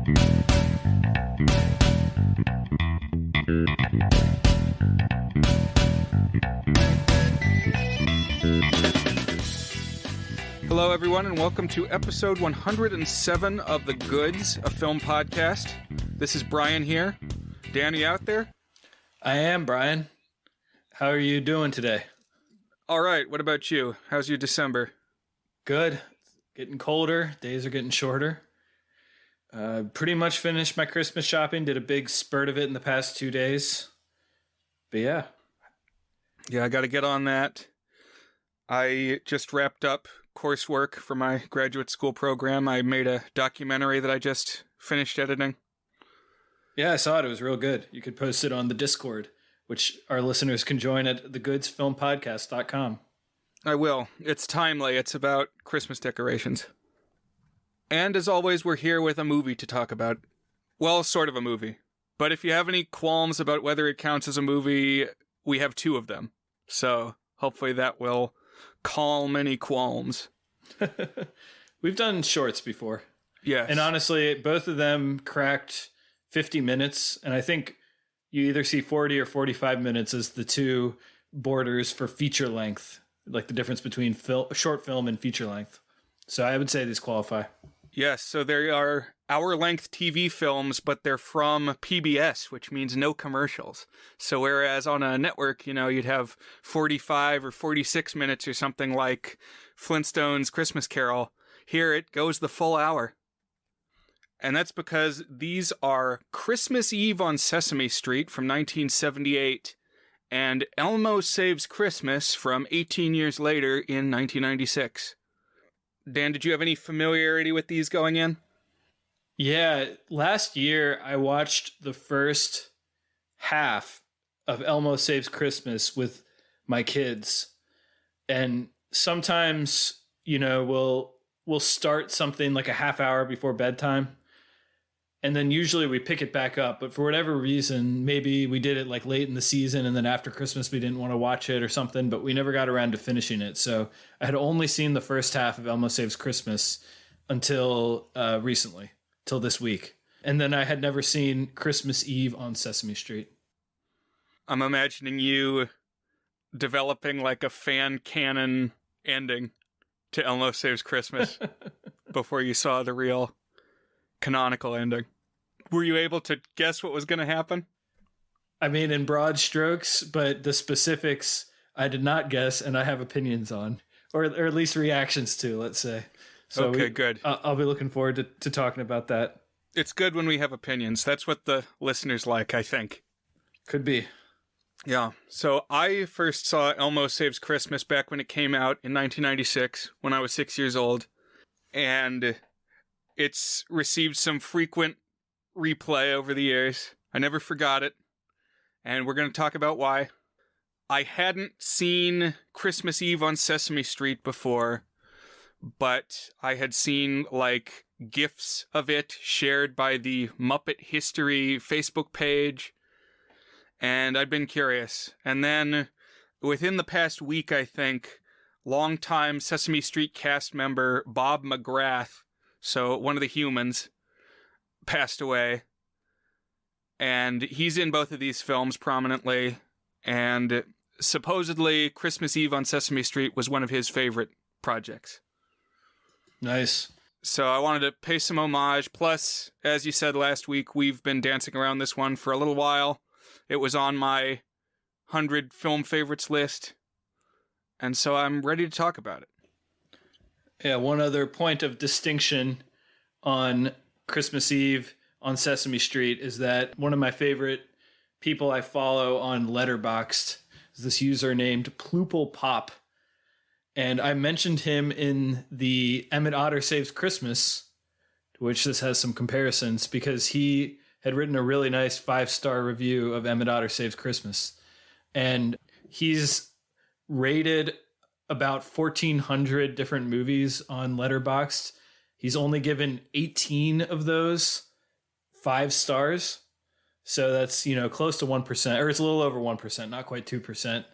Hello, everyone, and welcome to episode 107 of The Goods, a film podcast. This is Brian here. Danny out there? I am, Brian. How are you doing today? All right. What about you? How's your December? Good. Getting colder. Days are getting shorter. Pretty much finished my Christmas shopping. Did a big spurt of it in the past 2 days. But yeah. Yeah, I got to get on that. I just wrapped up coursework for my graduate school program. I made a documentary that I just finished editing. Yeah, I saw it. It was real good. You could post it on the Discord, which our listeners can join at thegoodsfilmpodcast.com. I will. It's timely. It's about Christmas decorations. And as always, we're here with a movie to talk about. Well, sort of a movie. But if you have any qualms about whether it counts as a movie, we have two of them. So hopefully that will calm any qualms. We've done shorts before. Yes. And honestly, both of them cracked 50 minutes. And I think you either see 40 or 45 minutes as the two borders for feature length, like the difference between short film and feature length. So I would say these qualify. Yes, so they are hour-length TV films, but they're from PBS, which means no commercials. So whereas on a network, you'd have 45 or 46 minutes or something like Flintstone's Christmas Carol, here it goes the full hour. And that's because these are Christmas Eve on Sesame Street from 1978 and Elmo Saves Christmas from 18 years later in 1996. Dan, did you have any familiarity with these going in? Yeah, last year I watched the first half of Elmo Saves Christmas with my kids. And sometimes, we'll start something like a half hour before bedtime. And then usually we pick it back up. But for whatever reason, maybe we did it like late in the season and then after Christmas we didn't want to watch it or something, but we never got around to finishing it. So I had only seen the first half of Elmo Saves Christmas until recently, till this week. And then I had never seen Christmas Eve on Sesame Street. I'm imagining you developing like a fan canon ending to Elmo Saves Christmas before you saw the real canonical ending. Were you able to guess what was going to happen? I mean, in broad strokes, but the specifics I did not guess, and I have opinions on, or at least reactions to, let's say. So okay, good. I'll be looking forward to talking about that. It's good when we have opinions. That's what the listeners like, I think. Could be. Yeah. So I first saw Elmo Saves Christmas back when it came out in 1996, when I was 6 years old. And it's received some frequent replay over the years. I never forgot it. And we're going to talk about why. I hadn't seen Christmas Eve on Sesame Street before, but I had seen like GIFs of it shared by the Muppet History Facebook page. And I'd been curious. And then within the past week, I think, longtime Sesame Street cast member Bob McGrath, so one of the humans, passed away. And he's in both of these films prominently. And supposedly Christmas Eve on Sesame Street was one of his favorite projects. Nice. So I wanted to pay some homage. Plus, as you said last week, we've been dancing around this one for a little while. It was on my 100 film favorites list. And so I'm ready to talk about it. Yeah, one other point of distinction on Christmas Eve on Sesame Street is that one of my favorite people I follow on Letterboxd is this user named Ploople Pop. And I mentioned him in the Emmett Otter Saves Christmas, to which this has some comparisons, because he had written a really nice 5-star review of Emmett Otter Saves Christmas. And he's rated about 1,400 different movies on Letterboxd. He's only given 18 of those 5 stars. So that's, close to 1%, or it's a little over 1%, not quite 2%.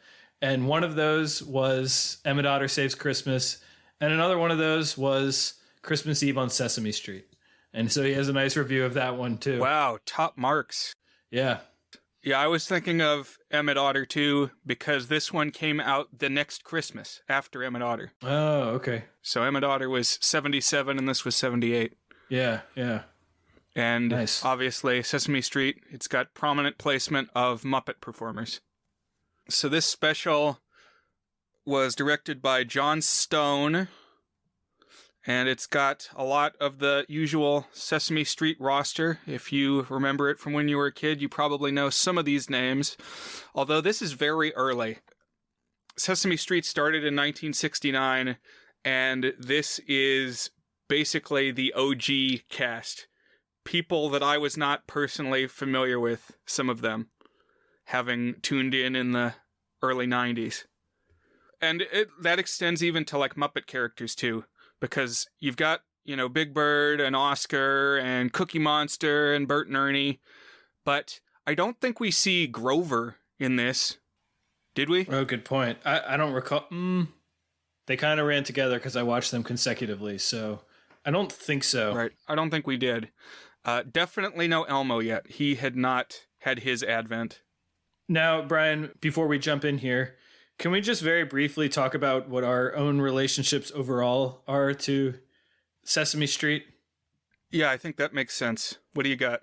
And one of those was Emmett Otter Saves Christmas. And another one of those was Christmas Eve on Sesame Street. And so he has a nice review of that one too. Wow, top marks. Yeah. Yeah, I was thinking of Emmett Otter too, because this one came out the next Christmas after Emmett Otter. Oh, okay. So Emmett Otter was 77 and this was 78. Yeah, yeah. And Nice. obviously Sesame Street, it's got prominent placement of Muppet performers. So this special was directed by John Stone, and it's got a lot of the usual Sesame Street roster. If you remember it from when you were a kid, you probably know some of these names, although this is very early. Sesame Street started in 1969, and this is basically the OG cast. People that I was not personally familiar with, some of them, having tuned in the early 90s. And that extends even to like Muppet characters too, because you've got, Big Bird and Oscar and Cookie Monster and Bert and Ernie, but I don't think we see Grover in this. Did we? Oh, good point. I don't recall. They kind of ran together because I watched them consecutively, so I don't think so. Right. I don't think we did. Definitely no Elmo yet. He had not had his advent. Now, Brian, before we jump in here, can we just very briefly talk about what our own relationships overall are to Sesame Street? Yeah, I think that makes sense. What do you got?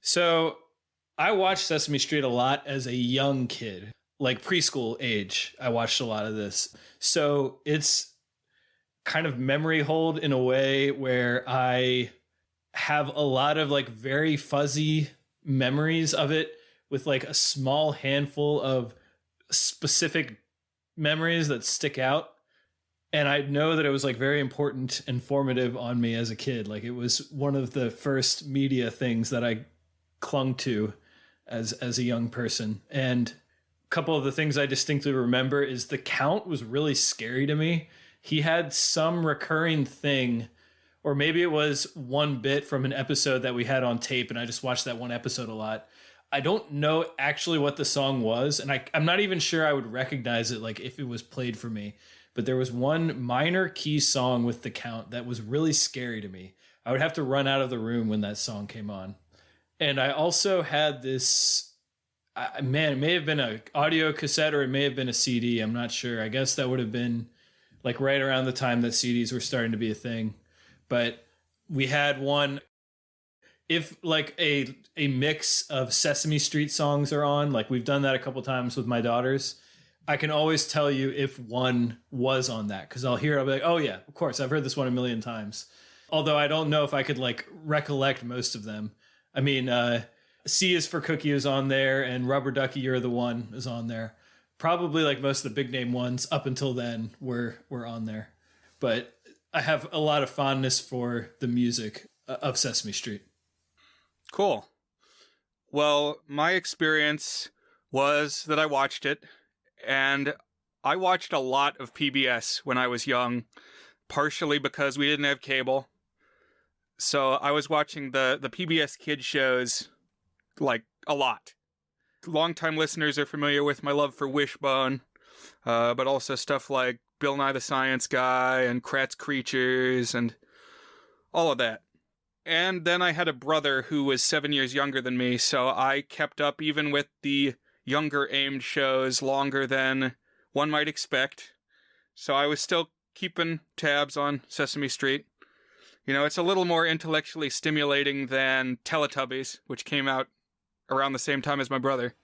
So I watched Sesame Street a lot as a young kid, like preschool age. I watched a lot of this. So it's kind of memory hold in a way where I have a lot of like very fuzzy memories of it, with like a small handful of specific memories that stick out. And I know that it was like very important and formative on me as a kid. Like it was one of the first media things that I clung to as a young person. And a couple of the things I distinctly remember is the Count was really scary to me. He had some recurring thing, or maybe it was one bit from an episode that we had on tape, and I just watched that one episode a lot. I don't know actually what the song was, and I'm not even sure I would recognize it like if it was played for me. But there was one minor key song with the Count that was really scary to me. I would have to run out of the room when that song came on. And I also had this, it may have been an audio cassette or it may have been a CD. I'm not sure. I guess that would have been like right around the time that CDs were starting to be a thing. But we had one, if like a mix of Sesame Street songs are on, like we've done that a couple times with my daughters, I can always tell you if one was on that, because I'll hear it, I'll be like, oh yeah, of course, I've heard this one a million times. Although I don't know if I could like recollect most of them. I mean, C is for Cookie is on there, and Rubber Ducky, You're the One is on there. Probably like most of the big name ones up until then were on there. But I have a lot of fondness for the music of Sesame Street. Cool. Well, my experience was that I watched it, and I watched a lot of PBS when I was young, partially because we didn't have cable. So I was watching the PBS kid shows like a lot. Longtime listeners are familiar with my love for Wishbone, but also stuff like Bill Nye the Science Guy and Kratz Creatures and all of that. And then I had a brother who was 7 years younger than me, so I kept up even with the younger aimed shows longer than one might expect. So I was still keeping tabs on Sesame Street. You know, it's a little more intellectually stimulating than Teletubbies, which came out around the same time as my brother.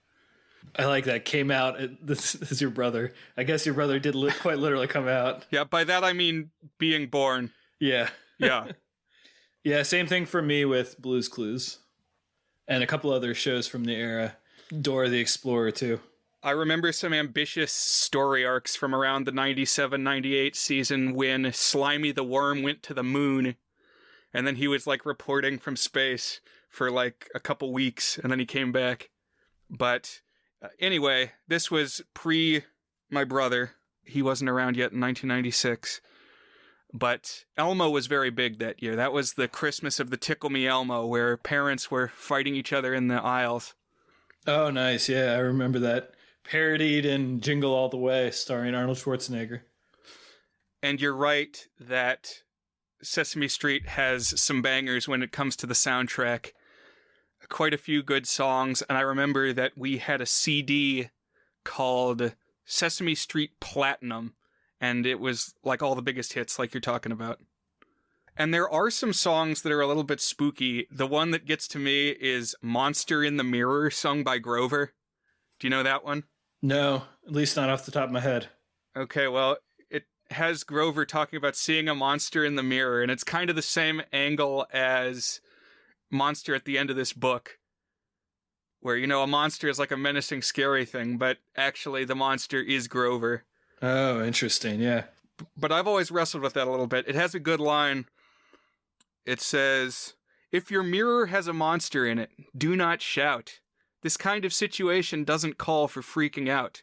I like that. Came out. This is your brother. I guess your brother did quite literally come out. Yeah, by that I mean being born. Yeah. Yeah. Yeah, same thing for me with Blue's Clues. And a couple other shows from the era. Dora the Explorer, too. I remember some ambitious story arcs from around the 97-98 season when Slimy the Worm went to the moon, and then he was, like, reporting from space for, like, a couple weeks, and then he came back. But anyway, this was pre my brother. He wasn't around yet in 1996. But Elmo was very big that year. That was the Christmas of the Tickle Me Elmo, where parents were fighting each other in the aisles. Oh, nice. Yeah, I remember that. Parodied in Jingle All the Way, starring Arnold Schwarzenegger. And you're right that Sesame Street has some bangers when it comes to the soundtrack. Quite a few good songs, and I remember that we had a CD called Sesame Street Platinum, and it was like all the biggest hits like you're talking about. And there are some songs that are a little bit spooky. The one that gets to me is Monster in the Mirror, sung by Grover. Do you know that one? No, at least not off the top of my head. Okay, well, it has Grover talking about seeing a monster in the mirror, and it's kind of the same angle as monster at the end of this book, where, you know, a monster is like a menacing, scary thing, but actually the monster is Grover. Oh, interesting, yeah. But I've always wrestled with that a little bit. It has a good line. It says, "If your mirror has a monster in it, do not shout. This kind of situation doesn't call for freaking out.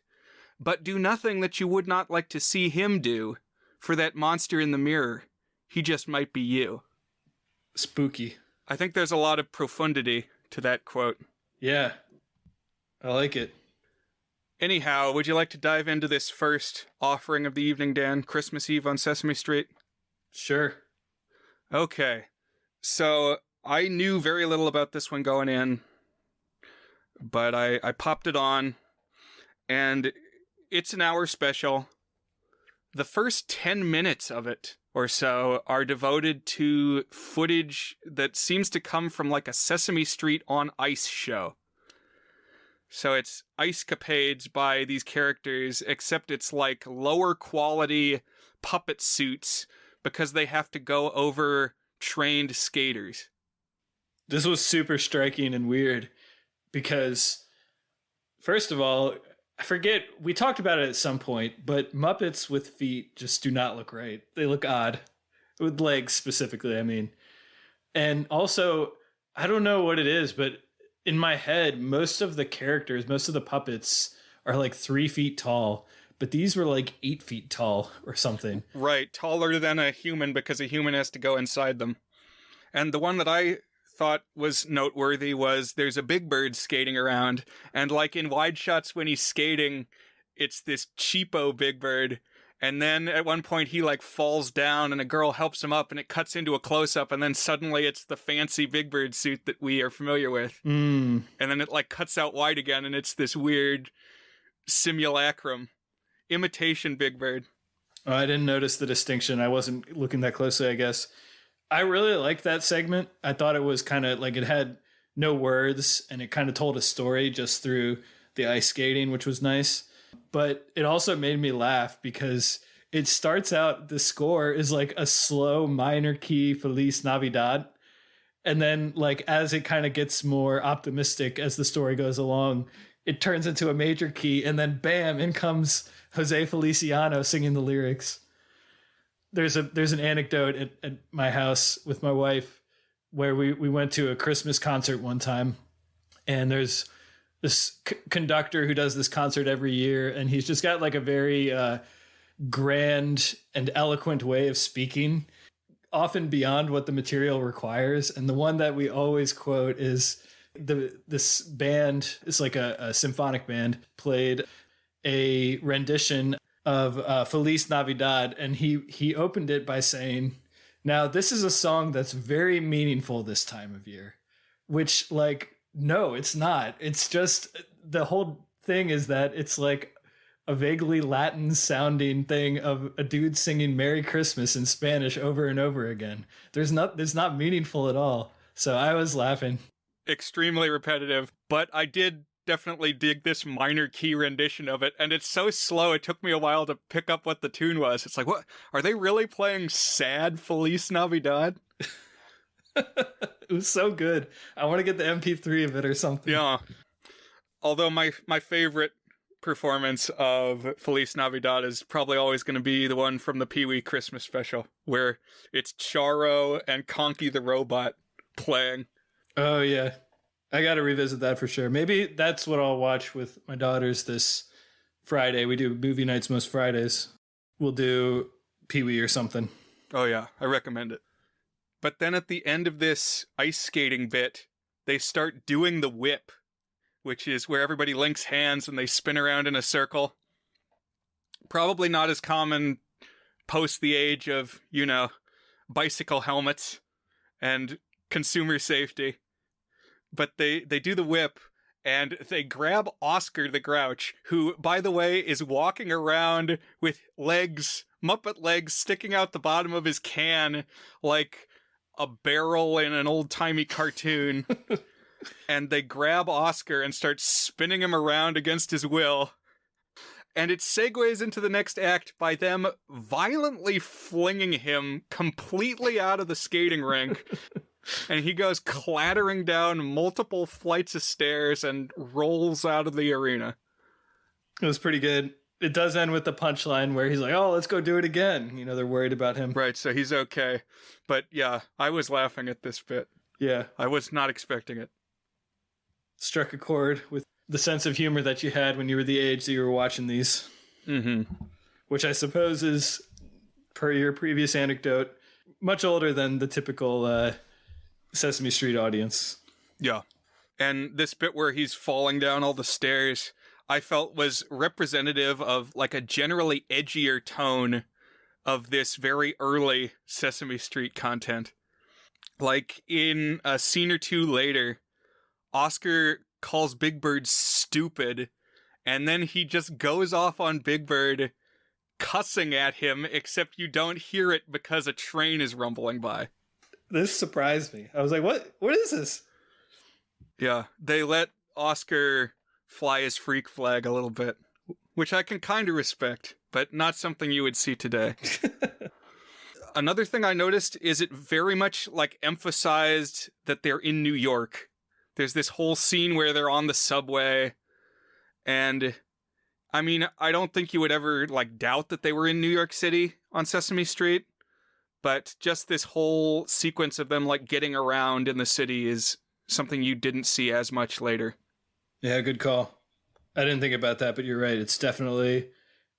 But do nothing that you would not like to see him do. For that monster in the mirror, he just might be you." Spooky. I think there's a lot of profundity to that quote. Yeah, I like it. Anyhow, would you like to dive into this first offering of the evening, Dan? Christmas Eve on Sesame Street? Sure. Okay. So I knew very little about this one going in, but I popped it on, and it's an hour special. The first 10 minutes of it or so are devoted to footage that seems to come from like a Sesame Street on Ice show. So it's ice capades by these characters, except it's like lower quality puppet suits because they have to go over trained skaters. This was super striking and weird because, first of all, I forget, we talked about it at some point, but Muppets with feet just do not look right. They look odd. With legs specifically, I mean. And also, I don't know what it is, but in my head, most of the characters, most of the puppets are like 3 feet tall, but these were like 8 feet tall or something. Right, taller than a human because a human has to go inside them. And the one that I thought was noteworthy was there's a Big Bird skating around, and like in wide shots when he's skating, it's this cheapo Big Bird, and then at one point he like falls down and a girl helps him up and it cuts into a close-up, and then suddenly it's the fancy Big Bird suit that we are familiar with. And then it like cuts out wide again and it's this weird simulacrum. Imitation Big Bird. Oh, I didn't notice the distinction. I wasn't looking that closely, I guess. I really liked that segment. I thought it was kind of like it had no words and it kind of told a story just through the ice skating, which was nice. But it also made me laugh because it starts out, the score is like a slow minor key Feliz Navidad. And then like as it kind of gets more optimistic as the story goes along, it turns into a major key and then bam, in comes Jose Feliciano singing the lyrics. There's an anecdote at my house with my wife where we went to a Christmas concert one time, and there's this conductor who does this concert every year, and he's just got like a very grand and eloquent way of speaking, often beyond what the material requires. And the one that we always quote is this band, it's like a symphonic band, played a rendition of Feliz Navidad, and he opened it by saying, "Now this is a song that's very meaningful this time of year," which like, no, it's not. It's just, the whole thing is that it's like a vaguely Latin sounding thing of a dude singing Merry Christmas in Spanish over and over again. There's not meaningful at all. So I was laughing. Extremely repetitive, but I did definitely dig this minor key rendition of it, and it's so slow it took me a while to pick up what the tune was. It's like, what? Are they really playing sad Feliz Navidad? It was so good. I want to get the MP3 of it or something. Yeah. Although my favorite performance of Feliz Navidad is probably always going to be the one from the Pee-wee Christmas special, where it's Charo and Conky the Robot playing. Oh, yeah. I got to revisit that for sure. Maybe that's what I'll watch with my daughters this Friday. We do movie nights most Fridays. We'll do Pee-wee or something. Oh, yeah. I recommend it. But then at the end of this ice skating bit, they start doing the whip, which is where everybody links hands and they spin around in a circle. Probably not as common post the age of, bicycle helmets and consumer safety. But they do the whip, and they grab Oscar the Grouch, who, by the way, is walking around with legs, Muppet legs, sticking out the bottom of his can like a barrel in an old-timey cartoon. And they grab Oscar and start spinning him around against his will. And it segues into the next act by them violently flinging him completely out of the skating rink. And he goes clattering down multiple flights of stairs and rolls out of the arena. It was pretty good. It does end with the punchline where he's like, oh, let's go do it again. You know, they're worried about him. Right, so he's okay. But yeah, I was laughing at this bit. Yeah. I was not expecting it. Struck a chord with the sense of humor that you had when you were the age that you were watching these. Mm-hmm. Which I suppose is, per your previous anecdote, much older than the typical Sesame Street audience. Yeah. And this bit where he's falling down all the stairs, I felt was representative of like a generally edgier tone of this very early Sesame Street content. Like in a scene or two later, Oscar calls Big Bird stupid, and then he just goes off on Big Bird cussing at him, except you don't hear it because a train is rumbling by. This surprised me. I was like, what is this? Yeah, they let Oscar fly his freak flag a little bit, which I can kind of respect, but not something you would see today. Another thing I noticed is it very much like emphasized that they're in New York. There's this whole scene where they're on the subway, and I mean, I don't think you would ever like doubt that they were in New York City on Sesame Street, but just this whole sequence of them like getting around in the city is something you didn't see as much later. Yeah, good call. I didn't think about that, but you're right. It's definitely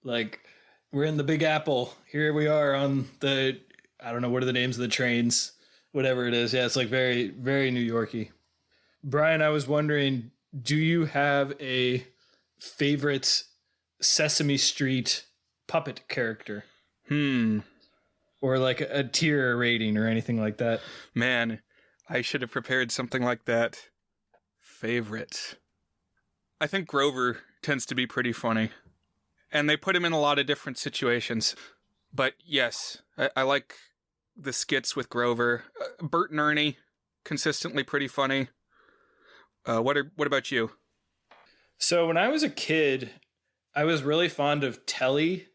like we're in the Big Apple. Here we are on the, I don't know, what are the names of the trains? Whatever it is. Yeah, it's like very, very New Yorky. Brian, I was wondering, do you have a favorite Sesame Street puppet character? Or like a tier rating or anything like that? Man, I should have prepared something like that. Favorite. I think Grover tends to be pretty funny. And they put him in a lot of different situations. But yes, I like the skits with Grover. Bert and Ernie, consistently pretty funny. What about you? So when I was a kid, I was really fond of Telly,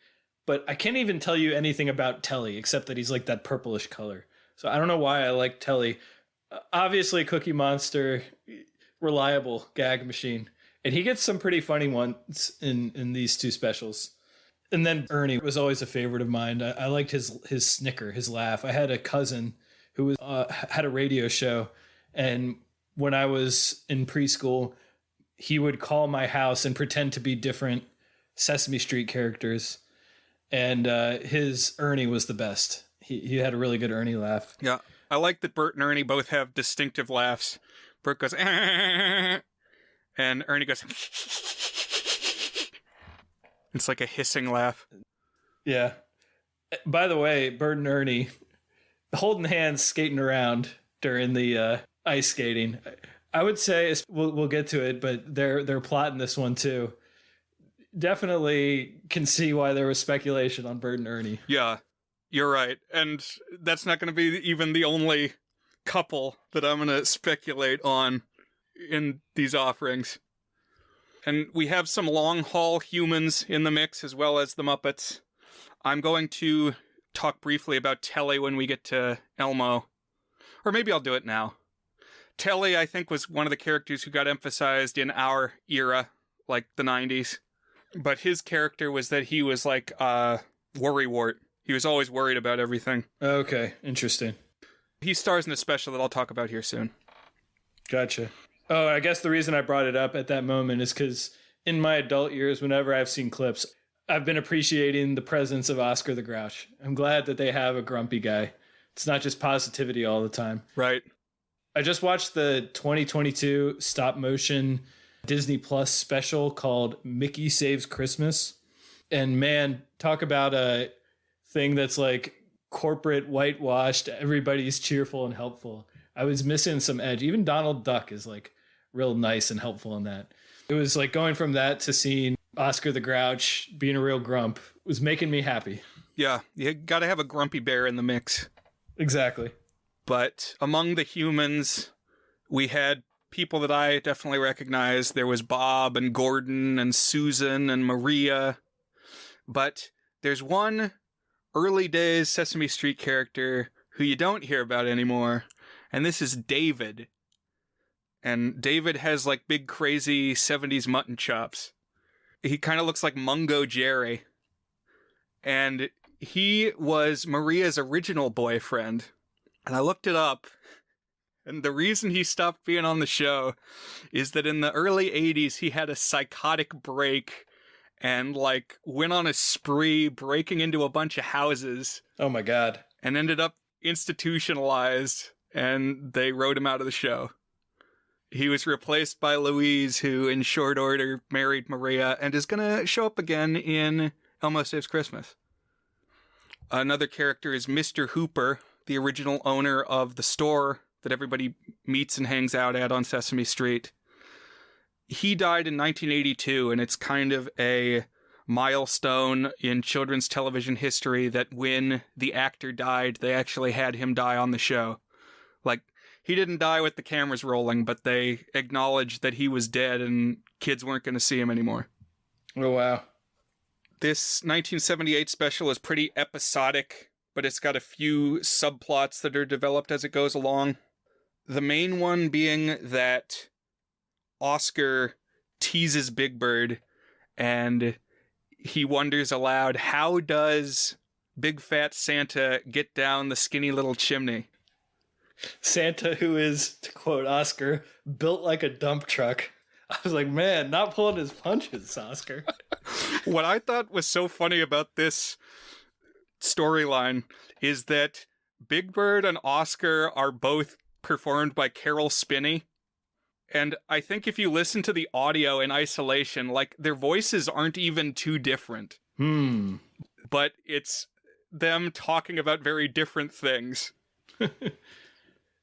but I can't even tell you anything about Telly except that he's like that purplish color. So I don't know why I like Telly. Obviously, Cookie Monster, reliable gag machine. And he gets some pretty funny ones in these two specials. And then Ernie was always a favorite of mine. I liked his snicker, his laugh. I had a cousin who was had a radio show, and when I was in preschool, he would call my house and pretend to be different Sesame Street characters. And his Ernie was the best. He had a really good Ernie laugh. Yeah, I like that Bert and Ernie both have distinctive laughs. Bert goes, and Ernie goes, it's like a hissing laugh. Yeah. By the way, Bert and Ernie holding hands, skating around during the ice skating. I would say we'll get to it, but they're plotting this one too. Definitely can see why there was speculation on Bert and Ernie. Yeah, you're right. And that's not going to be even the only couple that I'm going to speculate on in these offerings. And we have some long-haul humans in the mix as well as the Muppets. I'm going to talk briefly about Telly when we get to Elmo. Or maybe I'll do it now. Telly, I think, was one of the characters who got emphasized in our era, like the 90s. But his character was that he was like a worrywart. He was always worried about everything. Okay, interesting. He stars in a special that I'll talk about here soon. Gotcha. Oh, I guess the reason I brought it up at that moment is because in my adult years, whenever I've seen clips, I've been appreciating the presence of Oscar the Grouch. I'm glad that they have a grumpy guy. It's not just positivity all the time. Right. I just watched the 2022 stop motion Disney Plus special called Mickey Saves Christmas. And man, talk about a thing that's like corporate whitewashed, everybody's cheerful and helpful. I was missing some edge. Even Donald Duck is like real nice and helpful in that. It was like going from that to seeing Oscar the Grouch being a real grump was making me happy. Yeah, you got to have a grumpy bear in the mix. Exactly. But among the humans, we had people that I definitely recognized. There was Bob and Gordon and Susan and Maria. But there's one early days Sesame Street character who you don't hear about anymore, and this is David. And David has like big crazy 70s mutton chops. He kind of looks like Mungo Jerry. And he was Maria's original boyfriend. And I looked it up. And the reason he stopped being on the show is that in the early 80s, he had a psychotic break and like went on a spree breaking into a bunch of houses. Oh my God. And ended up institutionalized, and they wrote him out of the show. He was replaced by Louise, who in short order married Maria and is going to show up again in Elmo Saves Christmas. Another character is Mr. Hooper, the original owner of the store that everybody meets and hangs out at on Sesame Street. He died in 1982, and it's kind of a milestone in children's television history that when the actor died, they actually had him die on the show. Like, he didn't die with the cameras rolling, but they acknowledged that he was dead and kids weren't going to see him anymore. Oh, wow. This 1978 special is pretty episodic, but it's got a few subplots that are developed as it goes along. The main one being that Oscar teases Big Bird, and he wonders aloud, how does Big Fat Santa get down the skinny little chimney? Santa, who is, to quote Oscar, built like a dump truck. I was like, man, not pulling his punches, Oscar. What I thought was so funny about this storyline is that Big Bird and Oscar are both performed by Carol Spinney. And I think if you listen to the audio in isolation, like, their voices aren't even too different. But it's them talking about very different things.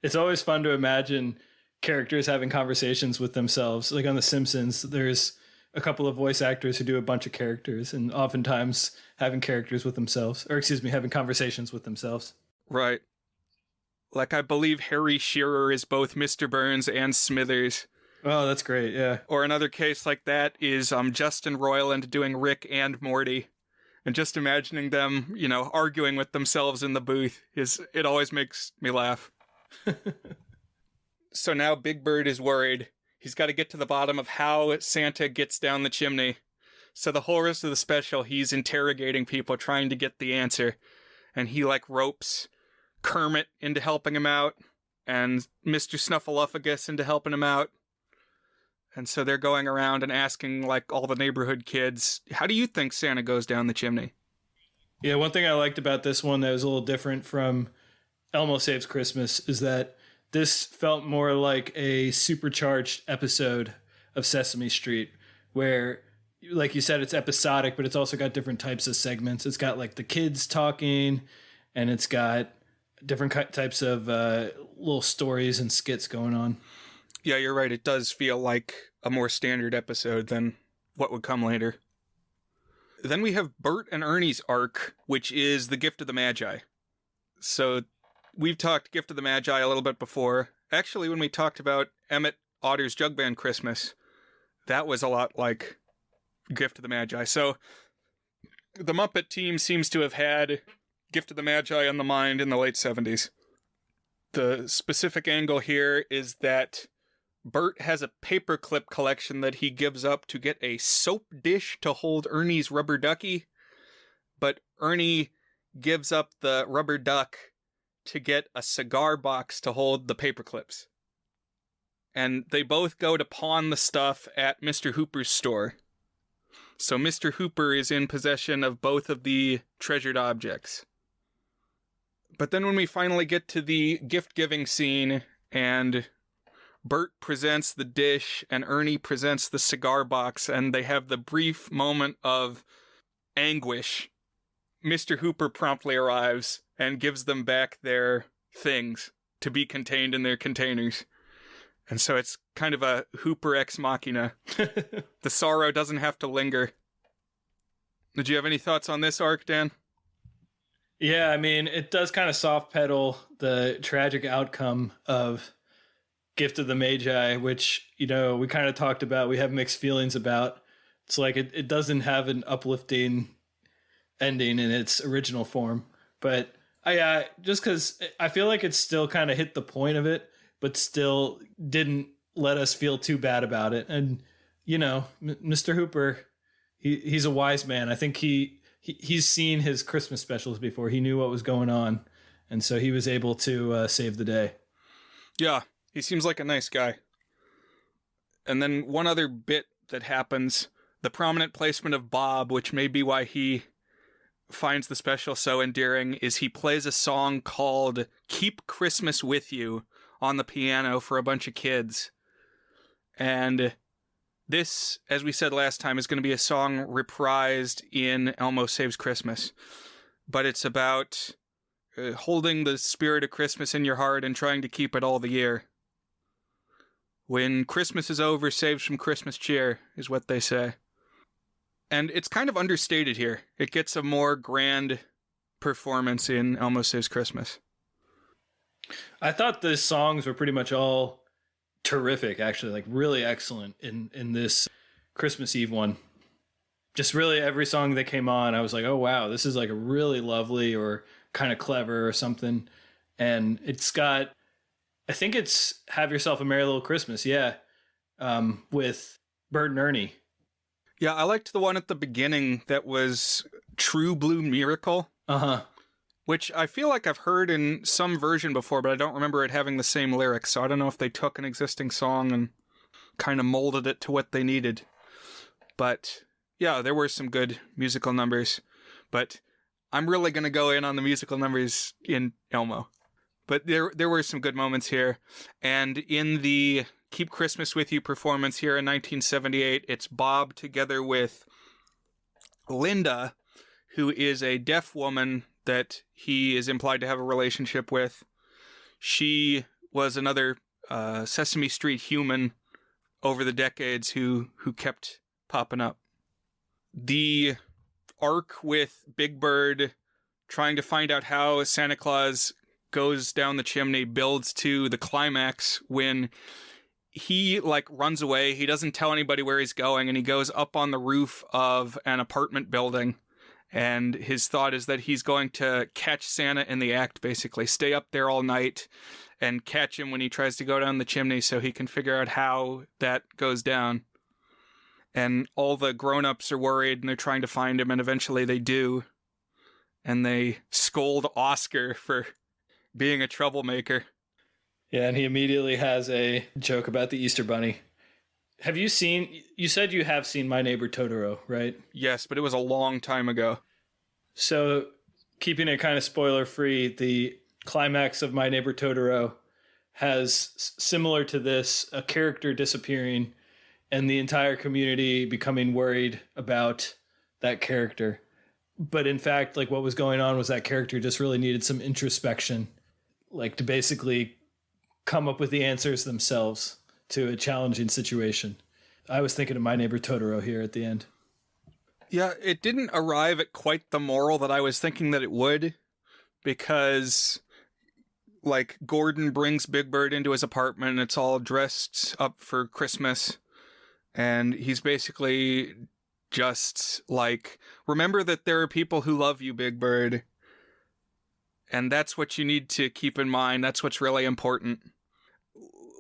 It's always fun to imagine characters having conversations with themselves. Like on The Simpsons, there's a couple of voice actors who do a bunch of characters, and oftentimes having characters with themselves, or excuse me, having conversations with themselves. Right. Like, I believe Harry Shearer is both Mr. Burns and Smithers. Oh, that's great, yeah. Or another case like that is Justin Roiland doing Rick and Morty. And just imagining them, you know, arguing with themselves in the booth, it always makes me laugh. So now Big Bird is worried. He's got to get to the bottom of how Santa gets down the chimney. So the whole rest of the special, he's interrogating people, trying to get the answer. And he, like, ropes Kermit into helping him out, and Mr. Snuffleupagus into helping him out. And so they're going around and asking, like, all the neighborhood kids, how do you think Santa goes down the chimney? Yeah, one thing I liked about this one that was a little different from Elmo Saves Christmas is that this felt more like a supercharged episode of Sesame Street, where, like you said, it's episodic, but it's also got different types of segments. It's got, like, the kids talking, and it's got different types of little stories and skits going on. Yeah, you're right. It does feel like a more standard episode than what would come later. Then we have Bert and Ernie's arc, which is the Gift of the Magi. So we've talked Gift of the Magi a little bit before. Actually, when we talked about Emmett Otter's Jug Band Christmas, that was a lot like Gift of the Magi. So the Muppet team seems to have had Gift of the Magi on the mind in the late 70s. The specific angle here is that Bert has a paperclip collection that he gives up to get a soap dish to hold Ernie's rubber ducky, but Ernie gives up the rubber duck to get a cigar box to hold the paperclips. And they both go to pawn the stuff at Mr. Hooper's store. So Mr. Hooper is in possession of both of the treasured objects. But then when we finally get to the gift-giving scene, and Bert presents the dish, and Ernie presents the cigar box, and they have the brief moment of anguish Mr. Hooper promptly arrives and gives them back their things to be contained in their containers. And so it's kind of a Hooper ex machina. The sorrow doesn't have to linger. Did you have any thoughts on this arc, Dan? Yeah, I mean, it does kind of soft pedal the tragic outcome of Gift of the Magi, which, we kind of talked about, we have mixed feelings about. It's like it doesn't have an uplifting ending in its original form. But just because I feel like it still kind of hit the point of it, but still didn't let us feel too bad about it. And, Mr. Hooper, he's a wise man. I think he's seen his Christmas specials before. He knew what was going on. And so he was able to save the day. Yeah, he seems like a nice guy. And then one other bit that happens, the prominent placement of Bob, which may be why he finds the special so endearing, is he plays a song called Keep Christmas With You on the piano for a bunch of kids. And this, as we said last time, is going to be a song reprised in Elmo Saves Christmas. But it's about holding the spirit of Christmas in your heart and trying to keep it all the year. When Christmas is over, save some Christmas cheer, is what they say. And it's kind of understated here. It gets a more grand performance in Elmo Saves Christmas. I thought the songs were pretty much all terrific, actually, like really excellent in this Christmas Eve one. Just really every song that came on, I was like, oh, wow, this is like a really lovely or kind of clever or something. And it's got, I think it's Have Yourself a Merry Little Christmas, yeah, with Bert and Ernie. Yeah, I liked the one at the beginning that was True Blue Miracle. Uh-huh. Which I feel like I've heard in some version before, but I don't remember it having the same lyrics. So I don't know if they took an existing song and kind of molded it to what they needed. But yeah, there were some good musical numbers. But I'm really going to go in on the musical numbers in Elmo. But there were some good moments here. And in the Keep Christmas With You performance here in 1978, it's Bob together with Linda, who is a deaf woman that he is implied to have a relationship with. She was another Sesame Street human over the decades who kept popping up. The arc with Big Bird trying to find out how Santa Claus goes down the chimney builds to the climax when he runs away. He doesn't tell anybody where he's going, and he goes up on the roof of an apartment building. And his thought is that he's going to catch Santa in the act, basically. Stay up there all night and catch him when he tries to go down the chimney so he can figure out how that goes down. And all the grown-ups are worried, and they're trying to find him, and eventually they do. And they scold Oscar for being a troublemaker. Yeah, and he immediately has a joke about the Easter Bunny. You said you have seen My Neighbor Totoro, right? Yes, but it was a long time ago. So, keeping it kind of spoiler-free, the climax of My Neighbor Totoro has, similar to this, a character disappearing and the entire community becoming worried about that character. But in fact, what was going on was that character just really needed some introspection, to basically come up with the answers themselves to a challenging situation. I was thinking of My Neighbor Totoro here at the end. Yeah, it didn't arrive at quite the moral that I was thinking that it would, because Gordon brings Big Bird into his apartment and it's all dressed up for Christmas, and he's basically just remember that there are people who love you, Big Bird, and that's what you need to keep in mind. That's what's really important.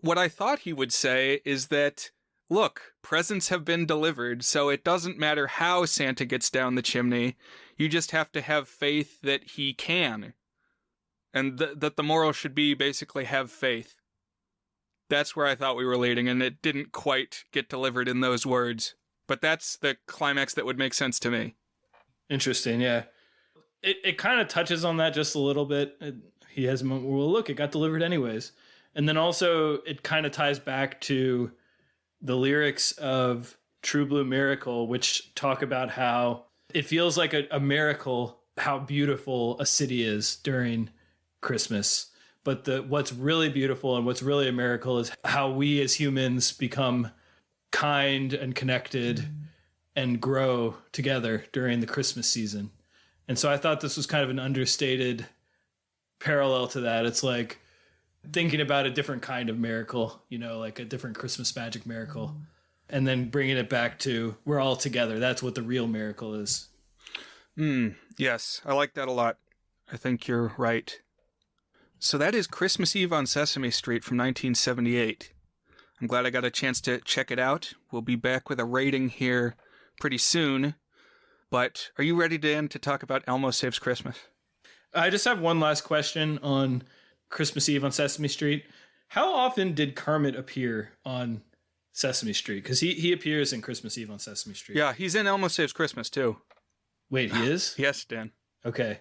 What I thought he would say is that, look, presents have been delivered, so it doesn't matter how Santa gets down the chimney. You just have to have faith that he can. And that the moral should be basically have faith. That's where I thought we were leading, and it didn't quite get delivered in those words. But that's the climax that would make sense to me. Interesting, yeah. It kind of touches on that just a little bit. He has a moment where, well, look, it got delivered anyways. And then also it kind of ties back to the lyrics of True Blue Miracle, which talk about how it feels like a miracle how beautiful a city is during Christmas. But what's really beautiful and what's really a miracle is how we as humans become kind and connected and grow together during the Christmas season. And so I thought this was kind of an understated parallel to that. It's like thinking about a different kind of miracle, like a different Christmas magic miracle, and then bringing it back to we're all together. That's what the real miracle is. Yes, I like that a lot. I think you're right. So that is Christmas Eve on Sesame Street from 1978. I'm glad I got a chance to check it out. We'll be back with a rating here pretty soon. But are you ready, Dan, to talk about Elmo Saves Christmas? I just have one last question on Christmas Eve on Sesame Street. How often did Kermit appear on Sesame Street? Because he appears in Christmas Eve on Sesame Street. Yeah, he's in Elmo Saves Christmas, too. Wait, he is? Yes, Dan. Okay.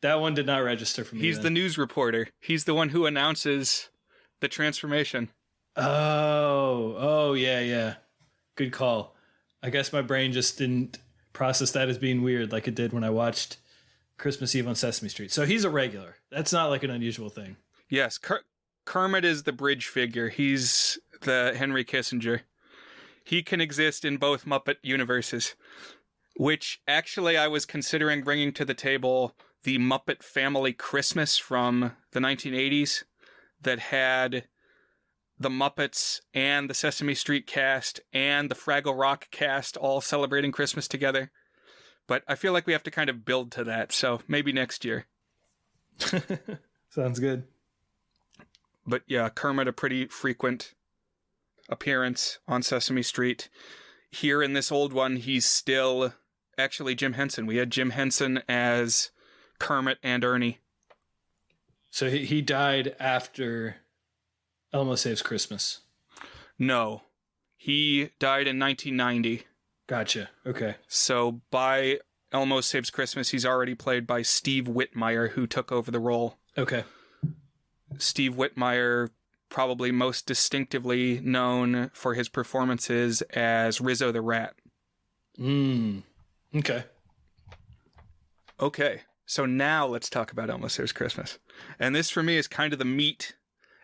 That one did not register for me. He's the news reporter. He's the one who announces the transformation. Oh, yeah. Good call. I guess my brain just didn't process that as being weird like it did when I watched Christmas Eve on Sesame Street. So he's a regular. That's not like an unusual thing. Yes, Kermit is the bridge figure. He's the Henry Kissinger. He can exist in both Muppet universes, which actually I was considering bringing to the table the Muppet Family Christmas from the 1980s that had the Muppets and the Sesame Street cast and the Fraggle Rock cast all celebrating Christmas together. But I feel like we have to kind of build to that, so maybe next year. Sounds good. But yeah, Kermit, a pretty frequent appearance on Sesame Street. Here in this old one, he's still actually Jim Henson. We had Jim Henson as Kermit and Ernie. So he died after Elmo Saves Christmas. No, he died in 1990. Gotcha. Okay. So by Elmo Saves Christmas, he's already played by Steve Whitmire, who took over the role. Okay. Steve Whitmire, probably most distinctively known for his performances as Rizzo the Rat. Okay. Okay, so now let's talk about Elmo Saves Christmas. And this, for me, is kind of the meat.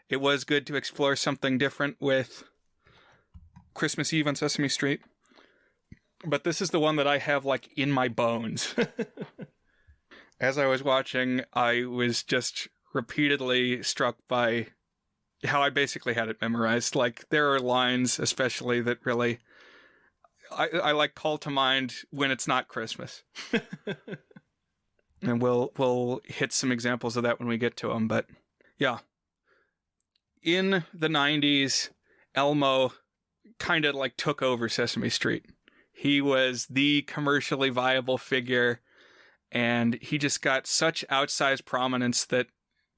It was good to explore something different with Christmas Eve on Sesame Street. But this is the one that I have, like, in my bones. As I was watching, I was just repeatedly struck by how I basically had it memorized. Like, there are lines, especially, that really I like call to mind when it's not Christmas. And we'll hit some examples of that when we get to them. But yeah, in the 90s, Elmo kind of like took over Sesame Street. He was the commercially viable figure, and he just got such outsized prominence that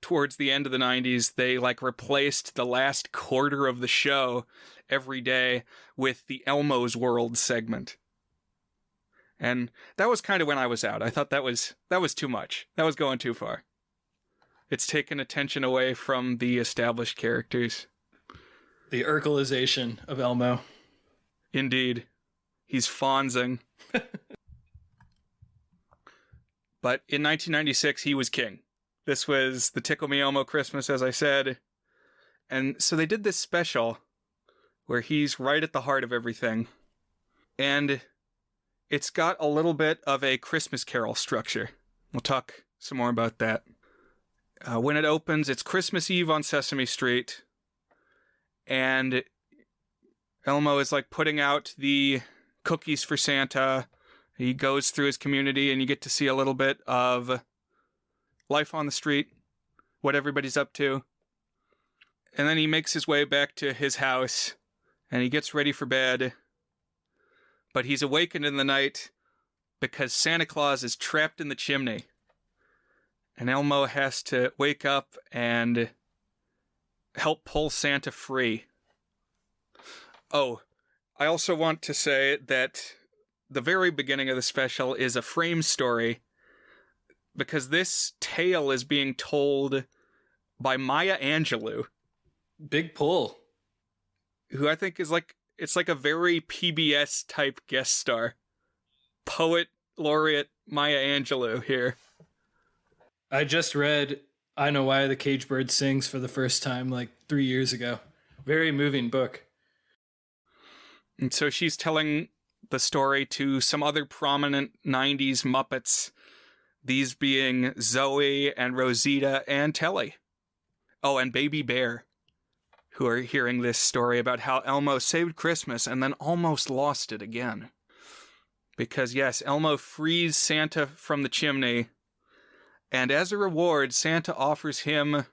towards the end of the 90s, they like replaced the last quarter of the show every day with the Elmo's World segment. And that was kind of when I was out. I thought that was too much. That was going too far. It's taken attention away from the established characters. The Urkelization of Elmo. Indeed. He's Fonzing. But in 1996, he was king. This was the Tickle Me Elmo Christmas, as I said. And so they did this special where he's right at the heart of everything. And it's got a little bit of a Christmas Carol structure. We'll talk some more about that. When it opens, it's Christmas Eve on Sesame Street. And Elmo is like putting out the cookies for Santa. He goes through his community and you get to see a little bit of life on the street, what everybody's up to. And then he makes his way back to his house and he gets ready for bed. But he's awakened in the night because Santa Claus is trapped in the chimney. And Elmo has to wake up and help pull Santa free. Oh, I also want to say that the very beginning of the special is a frame story because this tale is being told by Maya Angelou. Big pull. Who I think is like, it's like a very PBS type guest star. Poet laureate Maya Angelou here. I just read I Know Why the Caged Bird Sings for the first time like 3 years ago. Very moving book. And so she's telling the story to some other prominent 90s Muppets, these being Zoe and Rosita and Telly. Oh, and Baby Bear, who are hearing this story about how Elmo saved Christmas and then almost lost it again. Because, yes, Elmo frees Santa from the chimney, and as a reward, Santa offers him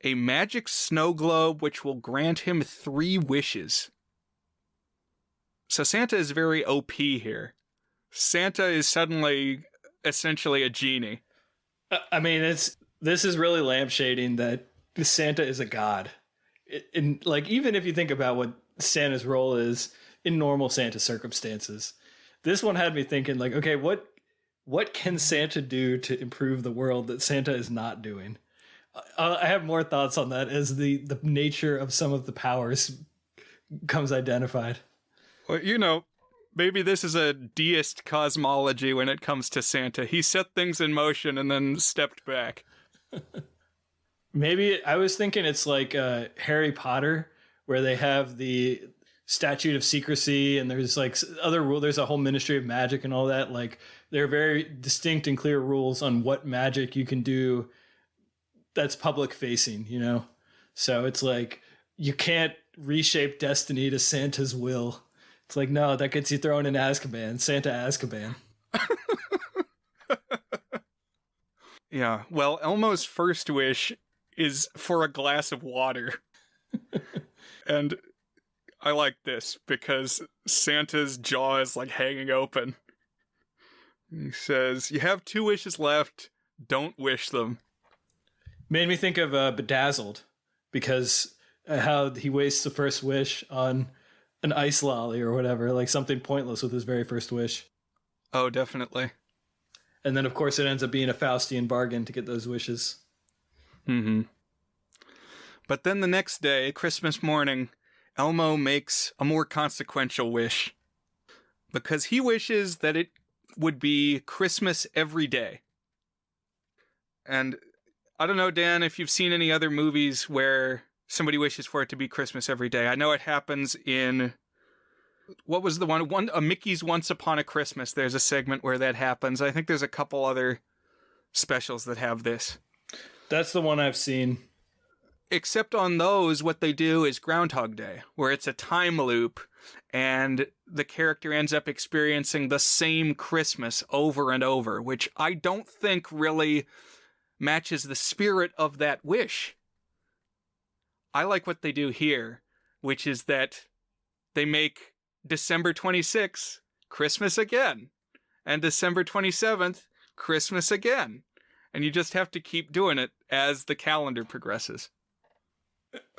a magic snow globe which will grant him 3 wishes. So Santa is very OP here. Santa is suddenly essentially a genie. I mean, this is really lampshading that Santa is a god. Like, even if you think about what Santa's role is in normal Santa circumstances, this one had me thinking, like, okay, what can Santa do to improve the world that Santa is not doing? I have more thoughts on that as the nature of some of the powers comes identified. Well, you know, maybe this is a deist cosmology when it comes to Santa. He set things in motion and then stepped back. Maybe I was thinking it's like Harry Potter, where they have the statute of secrecy and there's like other rule. There's a whole ministry of magic and all that. Like, there are very distinct and clear rules on what magic you can do that's public facing, you know? So it's like, you can't reshape destiny to Santa's will. It's like, no, that gets you thrown in Azkaban, Santa Azkaban. Yeah, well, Elmo's first wish is for a glass of water. And I like this because Santa's jaw is like hanging open. He says, "You have 2 wishes left. Don't wish them." Made me think of Bedazzled, because how he wastes the first wish on an ice lolly or whatever, like something pointless with his very first wish. Oh, definitely. And then, of course, it ends up being a Faustian bargain to get those wishes. Mm-hmm. But then the next day, Christmas morning, Elmo makes a more consequential wish. Because he wishes that it would be Christmas every day. And I don't know, Dan, if you've seen any other movies where somebody wishes for it to be Christmas every day. I know it happens in... What was the one? A Mickey's Once Upon a Christmas. There's a segment where that happens. I think there's a couple other specials that have this. That's the one I've seen. Except on those, what they do is Groundhog Day, where it's a time loop, and the character ends up experiencing the same Christmas over and over, which I don't think really matches the spirit of that wish. I like what they do here, which is that they make December 26th Christmas again, and December 27th Christmas again. And you just have to keep doing it as the calendar progresses.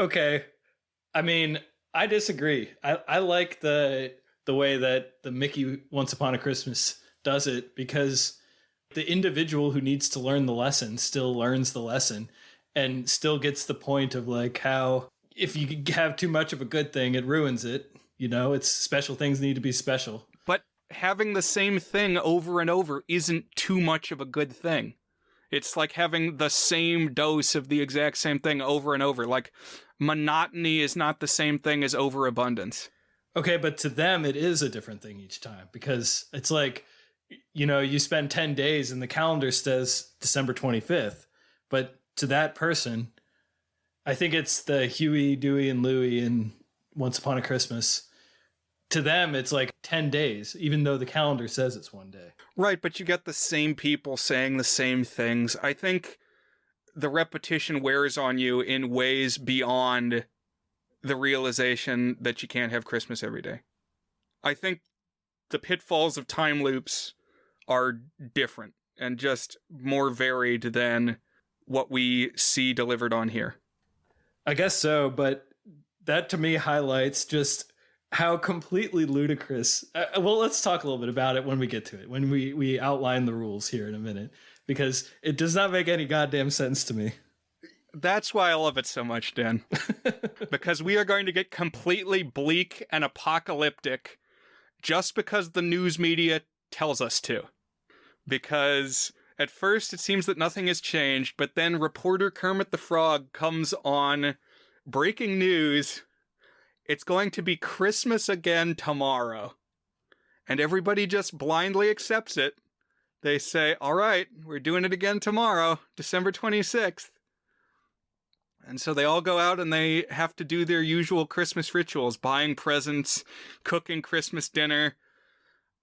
Okay. I mean, I disagree. I like the way that the Mickey Once Upon a Christmas does it, because the individual who needs to learn the lesson still learns the lesson and still gets the point of like how if you have too much of a good thing, it ruins it. You know, it's special things need to be special. But having the same thing over and over isn't too much of a good thing. It's like having the same dose of the exact same thing over and over. Like, monotony is not the same thing as overabundance. Okay, but to them, it is a different thing each time, because it's like, you know, you spend 10 days and the calendar says December 25th. But to that person, I think it's the Huey, Dewey, and Louie in Once Upon a Christmas. To them, it's like 10 days, even though the calendar says it's 1 day. Right, but you get the same people saying the same things. I think the repetition wears on you in ways beyond the realization that you can't have Christmas every day. I think the pitfalls of time loops are different and just more varied than what we see delivered on here. I guess so, but that to me highlights just how completely ludicrous. Well, let's talk a little bit about it when we get to it, when we outline the rules here in a minute, because it does not make any goddamn sense to me. That's why I love it so much, Dan. Because we are going to get completely bleak and apocalyptic just because the news media tells us to. because at first it seems that nothing has changed, but then reporter Kermit the Frog comes on breaking news. It's going to be Christmas again tomorrow. And everybody just blindly accepts it. They say, all right, we're doing it again tomorrow, December 26th. And so they all go out and they have to do their usual Christmas rituals, buying presents, cooking Christmas dinner,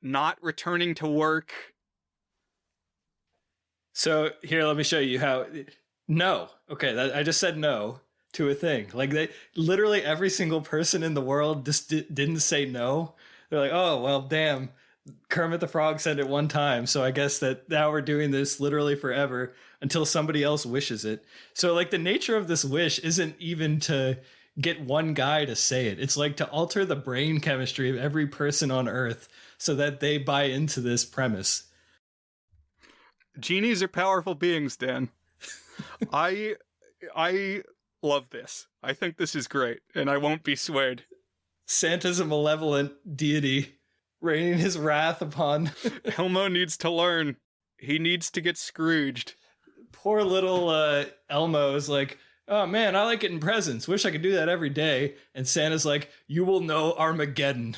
not returning to work. So here, let me show you how. No. Okay, I just said no to a thing. Like, literally every single person in the world just didn't say no. They're like, oh, well, damn. Kermit the Frog said it one time, so I guess that now we're doing this literally forever until somebody else wishes it. So, like, the nature of this wish isn't even to get one guy to say it. It's like to alter the brain chemistry of every person on Earth so that they buy into this premise. Genies are powerful beings, Dan. I love this. I think this is great, and I won't be swayed. Santa's a malevolent deity, raining his wrath upon... Elmo needs to learn. He needs to get Scrooged. Poor little Elmo is like, oh man, I like getting presents. Wish I could do that every day. And Santa's like, you will know Armageddon,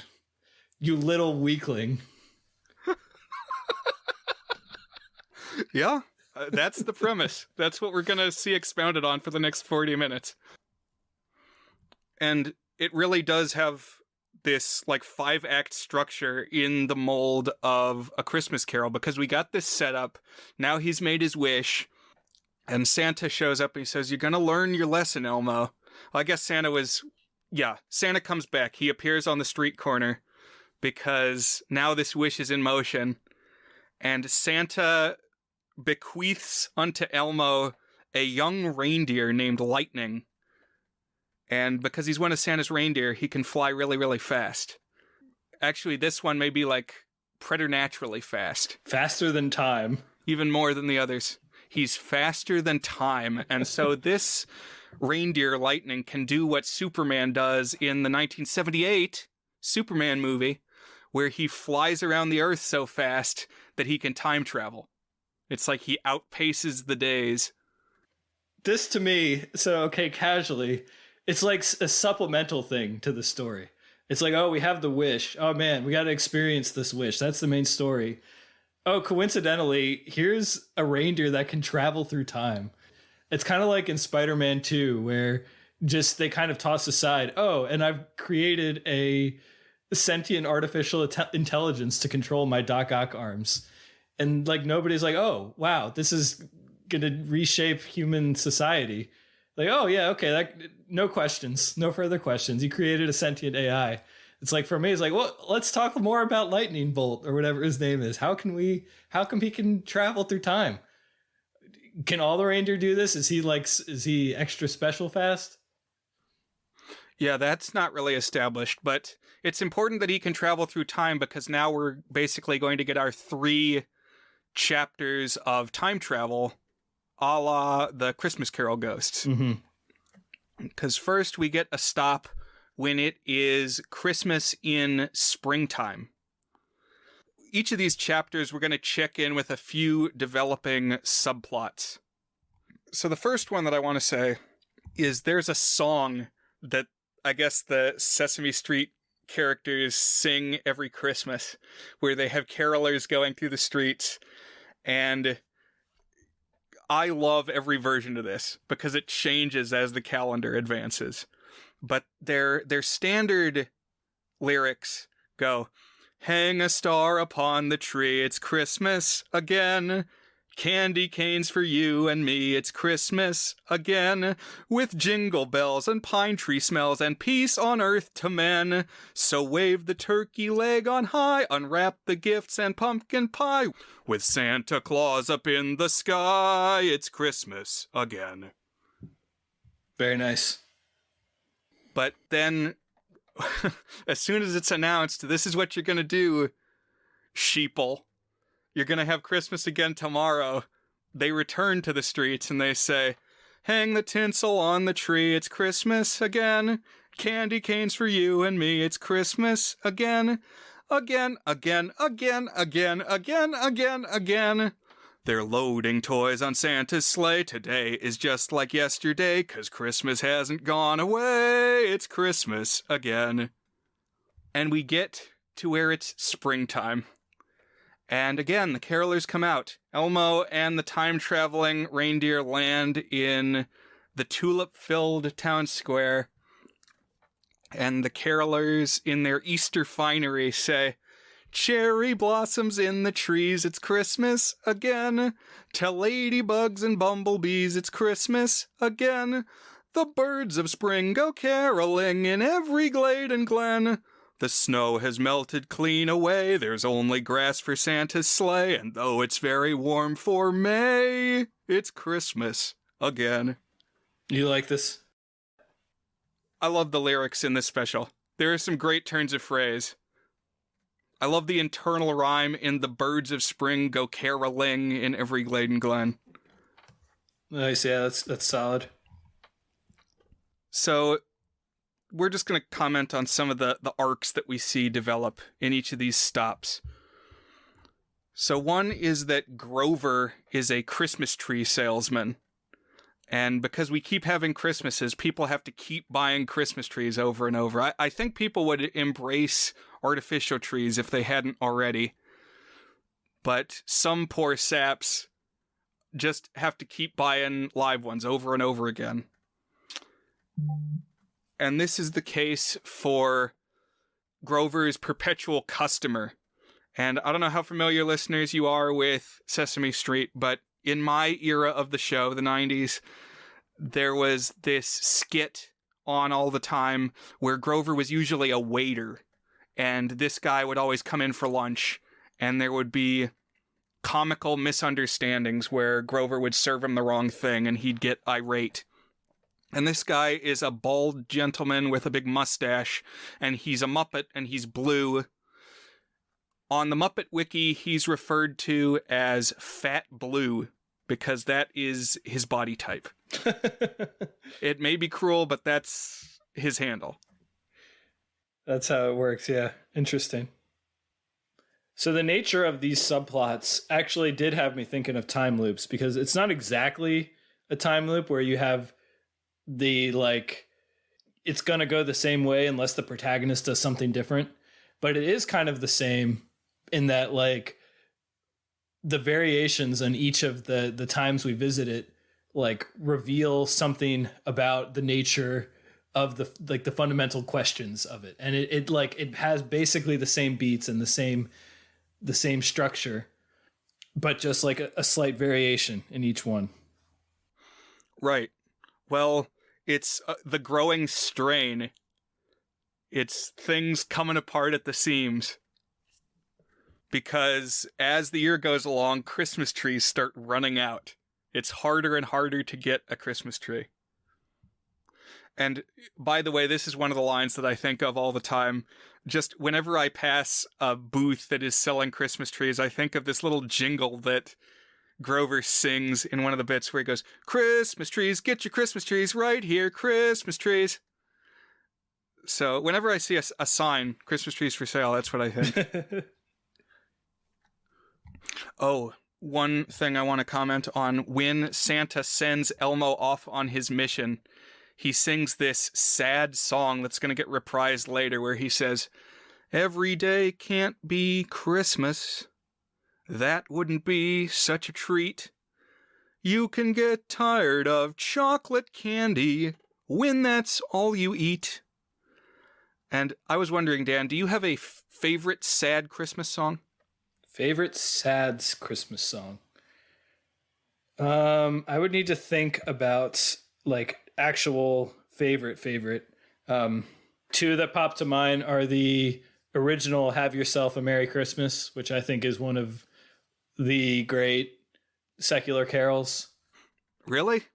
you little weakling. Yeah, that's the premise. That's what we're going to see expounded on for the next 40 minutes. And it really does have this like 5-act structure in the mold of A Christmas Carol, because we got this set up. Now he's made his wish, and Santa shows up and he says, you're going to learn your lesson, Elmo. Well, I guess Santa comes back. He appears on the street corner because now this wish is in motion, and Santa bequeaths unto Elmo a young reindeer named Lightning. And because he's one of Santa's reindeer, he can fly really, really fast. Actually, this one may be like preternaturally fast. Faster than time. Even more than the others. He's faster than time. And so this reindeer Lightning can do what Superman does in the 1978 Superman movie, where he flies around the Earth so fast that he can time travel. It's like he outpaces the days. This to me, so okay, casually, it's like a supplemental thing to the story. It's like, oh, we have the wish. Oh man, we got to experience this wish. That's the main story. Oh, coincidentally, here's a reindeer that can travel through time. It's kind of like in Spider-Man 2, where just they kind of toss aside, oh, and I've created a sentient artificial intelligence to control my Doc Ock arms. And like nobody's like, oh, wow, this is going to reshape human society. Like, oh, yeah, okay, no questions, no further questions. You created a sentient AI. It's like, for me, it's like, well, let's talk more about Lightning Bolt or whatever his name is. How come he can travel through time? Can all the reindeer do this? Is he extra special fast? Yeah, that's not really established, but it's important that he can travel through time because now we're basically going to get our 3 chapters of time travel a la the Christmas Carol ghosts. Mm-hmm. Because first we get a stop when it is Christmas in springtime. Each of these chapters we're going to check in with a few developing subplots. So the first one that I want to say is there's a song that I guess the Sesame Street characters sing every Christmas, where they have carolers going through the streets, and I love every version of this because it changes as the calendar advances. But their standard lyrics go, hang a star upon the tree, it's Christmas again. Candy canes for you and me, it's Christmas again. With jingle bells and pine tree smells and peace on earth to men. So wave the turkey leg on high, unwrap the gifts and pumpkin pie. With Santa Claus up in the sky, it's Christmas again. Very nice. But then, as soon as it's announced, this is what you're going to do, sheeple. You're going to have Christmas again tomorrow. They return to the streets and they say, hang the tinsel on the tree, it's Christmas again. Candy canes for you and me, it's Christmas again. Again, again, again, again, again, again, again. They're loading toys on Santa's sleigh. Today is just like yesterday, 'cause Christmas hasn't gone away. It's Christmas again. And we get to where it's springtime. And again, the carolers come out. Elmo and the time-traveling reindeer land in the tulip-filled town square. And the carolers, in their Easter finery, say, "Cherry blossoms in the trees, it's Christmas again. Tell ladybugs and bumblebees it's Christmas again. The birds of spring go caroling in every glade and glen. The snow has melted clean away, there's only grass for Santa's sleigh, and though it's very warm for May, it's Christmas again." You like this? I love the lyrics in this special. There are some great turns of phrase. I love the internal rhyme in "the birds of spring go caroling in every glade and glen." Nice, yeah, that's solid. So we're just going to comment on some of the arcs that we see develop in each of these stops. So one is that Grover is a Christmas tree salesman. And because we keep having Christmases, people have to keep buying Christmas trees over and over. I think people would embrace artificial trees if they hadn't already. But some poor saps just have to keep buying live ones over and over again. And this is the case for Grover's perpetual customer. And I don't know how familiar listeners you are with Sesame Street, but in my era of the show, the 90s, there was this skit on all the time where Grover was usually a waiter, and this guy would always come in for lunch, and there would be comical misunderstandings where Grover would serve him the wrong thing and he'd get irate. And this guy is a bald gentleman with a big mustache, and he's a Muppet, and he's blue. On the Muppet Wiki, he's referred to as Fat Blue, because that is his body type. It may be cruel, but that's his handle. That's how it works, yeah. Interesting. So the nature of these subplots actually did have me thinking of time loops, because it's not exactly a time loop where you have the, like, it's going to go the same way unless the protagonist does something different. But it is kind of the same in that, like, the variations on each of the times we visit it, like, reveal something about the nature of the fundamental questions of it. And it has basically the same beats and the same structure, but just like a slight variation in each one. Right. Well, it's the growing strain. It's things coming apart at the seams. Because as the year goes along, Christmas trees start running out. It's harder and harder to get a Christmas tree. And by the way, this is one of the lines that I think of all the time. Just whenever I pass a booth that is selling Christmas trees, I think of this little jingle that Grover sings in one of the bits where he goes, "Christmas trees, get your Christmas trees right here, Christmas trees." So whenever I see a sign, "Christmas trees for sale," that's what I think. Oh, one thing I want to comment on. When Santa sends Elmo off on his mission, he sings this sad song that's going to get reprised later where he says, "Every day can't be Christmas. That wouldn't be such a treat. You can get tired of chocolate candy when that's all you eat." And I was wondering, Dan, do you have a favorite sad Christmas song? Favorite sad Christmas song? I would need to think about, like, actual favorite. Two that pop to mind are the original "Have Yourself a Merry Christmas," which I think is one of the great secular carols. Really?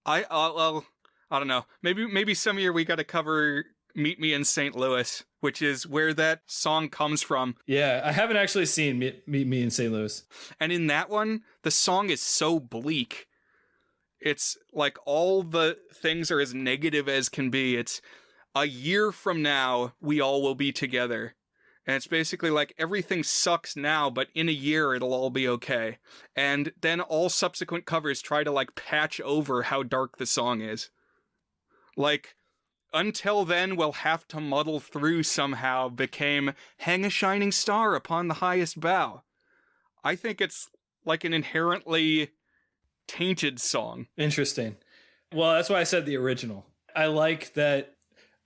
Well, I don't know. Maybe some year we got to cover "Meet Me in St. Louis," which is where that song comes from. Yeah, I haven't actually seen Meet Me in St. Louis. And in that one, the song is so bleak. It's like all the things are as negative as can be. It's, "A year from now, we all will be together. And it's basically like everything sucks now, but in a year it'll all be okay. And then all subsequent covers try to like patch over how dark the song is. Like, until then we'll have to muddle through somehow became hang a shining star upon the highest bough. I think it's like an inherently tainted song. Interesting. Well, that's why I said the original. I like that.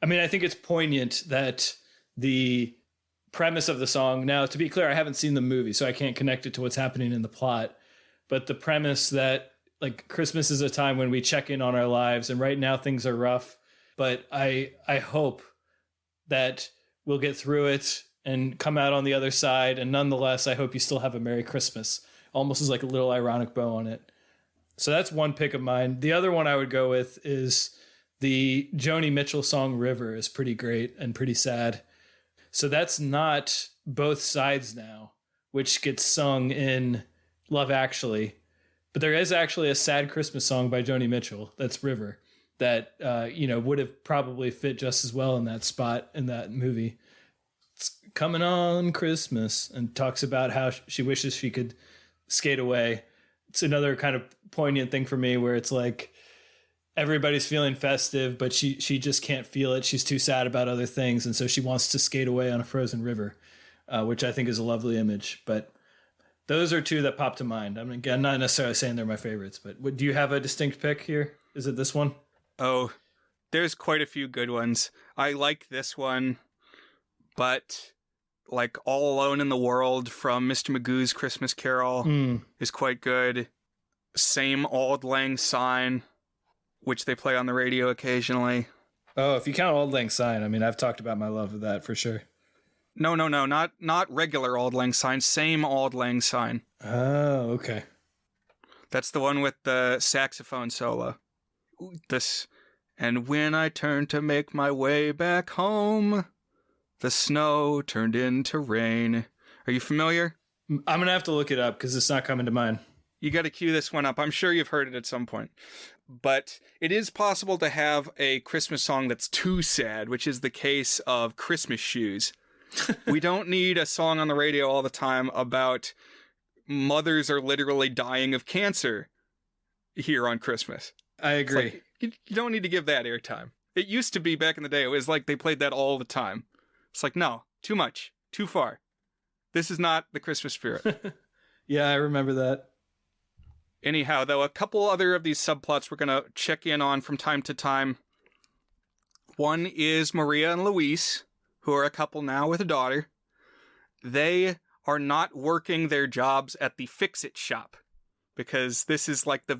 I mean, I think it's poignant that the premise of the song, now to be clear, I haven't seen the movie, so I can't connect it to what's happening in the plot, but the premise that like Christmas is a time when we check in on our lives, and right now things are rough, but I hope that we'll get through it and come out on the other side, and nonetheless I hope you still have a Merry Christmas, almost as like a little ironic bow on it. So that's one pick of mine. The other one I would go with is the Joni Mitchell song River is pretty great and pretty sad. So that's not Both Sides Now, which gets sung in Love Actually. But there is actually a sad Christmas song by Joni Mitchell, that's River, that would have probably fit just as well in that spot in that movie. It's coming on Christmas, and talks about how she wishes she could skate away. It's another kind of poignant thing for me where it's like everybody's feeling festive, but she just can't feel it. She's too sad about other things, and so she wants to skate away on a frozen river, which I think is a lovely image. But those are two that pop to mind. I mean, again, not necessarily saying they're my favorites, but do you have a distinct pick here? Is it this one? Oh, there's quite a few good ones. I like this one, but like All Alone in the World from Mr. Magoo's Christmas Carol is quite good. Same Auld Lang Syne, which they play on the radio occasionally. Oh, if you count Auld Lang Syne, I mean, I've talked about my love of that for sure. No, not regular Auld Lang Syne, same Auld Lang Syne. Oh, okay. That's the one with the saxophone solo. And when I turned to make my way back home, the snow turned into rain. Are you familiar? I'm going to have to look it up because it's not coming to mind. You got to cue this one up. I'm sure you've heard it at some point. But it is possible to have a Christmas song that's too sad, which is the case of Christmas Shoes. We don't need a song on the radio all the time about mothers are literally dying of cancer here on Christmas. I agree. Like, you don't need to give that airtime. It used to be back in the day. It was like they played that all the time. It's like, no, too much, too far. This is not the Christmas spirit. Yeah, I remember that. Anyhow, though, a couple other of these subplots we're going to check in on from time to time. One is Maria and Luis, who are a couple now with a daughter. They are not working their jobs at the fix-it shop because this is like the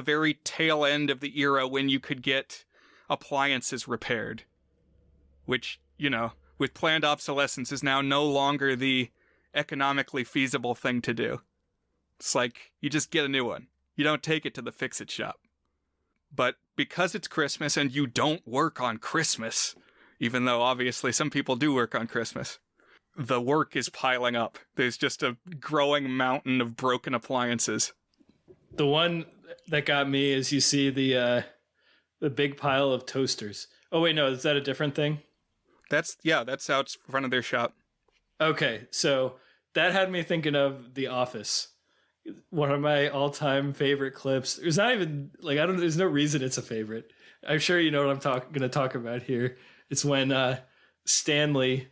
very tail end of the era when you could get appliances repaired, which, with planned obsolescence is now no longer the economically feasible thing to do. It's like, you just get a new one. You don't take it to the fix-it shop. But because it's Christmas and you don't work on Christmas, even though obviously some people do work on Christmas, the work is piling up. There's just a growing mountain of broken appliances. The one that got me is you see the big pile of toasters. Oh, wait, no, is that a different thing? That's out front of their shop. Okay, so that had me thinking of The Office. One of my all-time favorite clips. There's not even, there's no reason it's a favorite. I'm sure you know what I'm going to talk about here. It's when Stanley,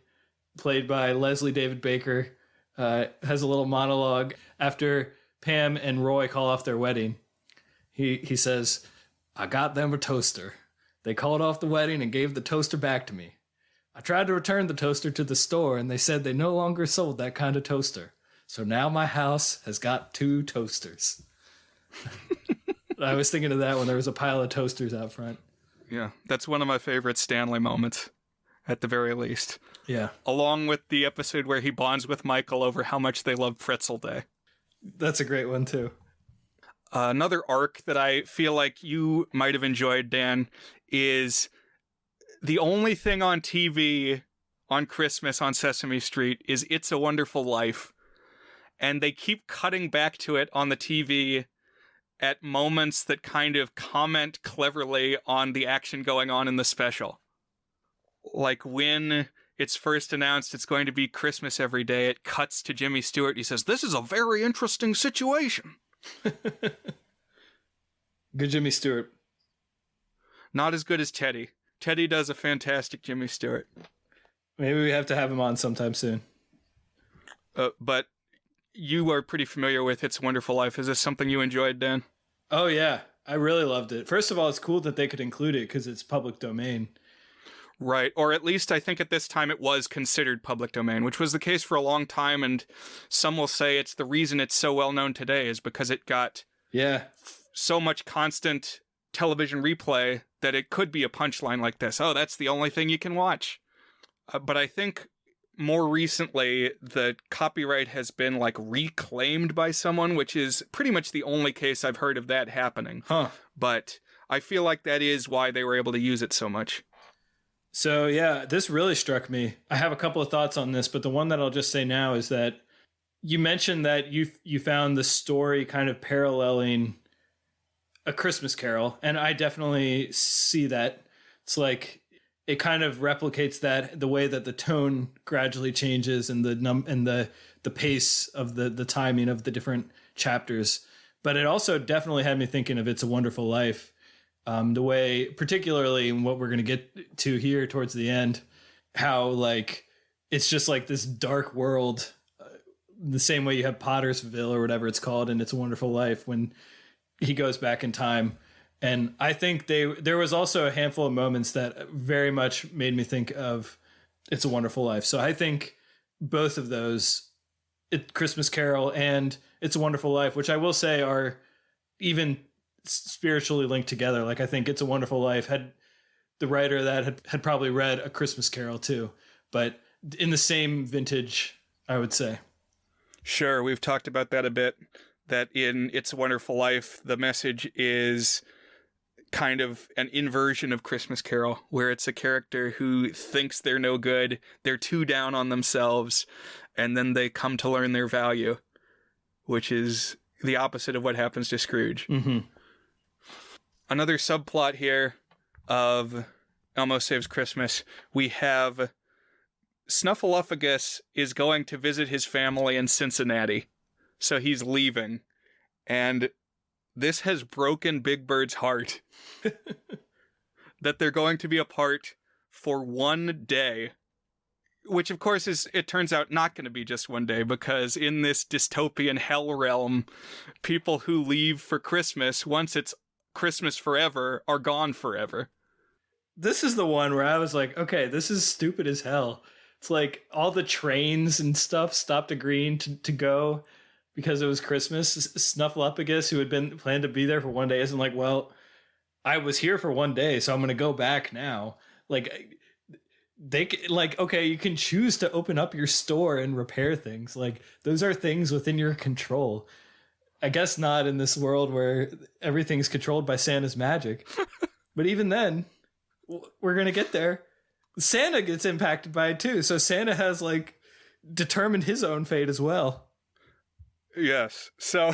played by Leslie David Baker, has a little monologue after Pam and Roy call off their wedding. He says, "I got them a toaster. They called off the wedding and gave the toaster back to me. I tried to return the toaster to the store, and they said they no longer sold that kind of toaster. So now my house has got 2 toasters." I was thinking of that when there was a pile of toasters out front. Yeah, that's one of my favorite Stanley moments, at the very least. Yeah. Along with the episode where he bonds with Michael over how much they love Pretzel Day. That's a great one, too. Another arc that I feel like you might have enjoyed, Dan, is the only thing on TV on Christmas on Sesame Street is It's a Wonderful Life. And they keep cutting back to it on the TV at moments that kind of comment cleverly on the action going on in the special. Like when it's first announced it's going to be Christmas every day, it cuts to Jimmy Stewart. He says, "This is a very interesting situation." Good Jimmy Stewart. Not as good as Teddy. Teddy does a fantastic Jimmy Stewart. Maybe we have to have him on sometime soon. But you are pretty familiar with It's a Wonderful Life. Is this something you enjoyed, Dan? Oh, yeah. I really loved it. First of all, it's cool that they could include it because it's public domain. Right. Or at least I think at this time it was considered public domain, which was the case for a long time. And some will say it's the reason it's so well known today is because it got so much constant television replay that it could be a punchline like this. Oh, that's the only thing you can watch. But I think more recently, the copyright has been like reclaimed by someone, which is pretty much the only case I've heard of that happening. But I feel like that is why they were able to use it so much. So, yeah, this really struck me. I have a couple of thoughts on this, but the one that I'll just say now is that you mentioned that you found the story kind of paralleling A Christmas Carol, and I definitely see that. It's like it kind of replicates that, the way that the tone gradually changes and the pace of the timing of the different chapters. But it also definitely had me thinking of It's a Wonderful Life. The way, particularly in what we're going to get to here towards the end, how like it's just like this dark world, the same way you have Pottersville or whatever it's called, and It's a Wonderful Life when he goes back in time. And I think there was also a handful of moments that very much made me think of It's a Wonderful Life. So I think both of those, Christmas Carol and It's a Wonderful Life, which I will say are even spiritually linked together. Like I think It's a Wonderful Life had the writer that had probably read A Christmas Carol too, but in the same vintage, I would say. Sure, we've talked about that a bit, that in It's a Wonderful Life, the message is kind of an inversion of Christmas Carol, where it's a character who thinks they're no good, they're too down on themselves, and then they come to learn their value, which is the opposite of what happens to Scrooge. Mm-hmm. Another subplot here of Elmo Saves Christmas, we have Snuffleupagus is going to visit his family in Cincinnati. So he's leaving. And this has broken Big Bird's heart. That they're going to be apart for one day. Which, of course, it turns out not going to be just one day, because in this dystopian hell realm, people who leave for Christmas, once it's Christmas forever, are gone forever. This is the one where I was like, okay, this is stupid as hell. It's like all the trains and stuff stopped agreeing to go because it was Christmas. Snuffleupagus, who had been planned to be there for one day, isn't like, well, I was here for one day, so I'm going to go back now. Like, they like, okay, you can choose to open up your store and repair things. Like, those are things within your control. I guess not in this world where everything's controlled by Santa's magic. But even then, we're going to get there. Santa gets impacted by it too. So Santa has like determined his own fate as well. Yes. So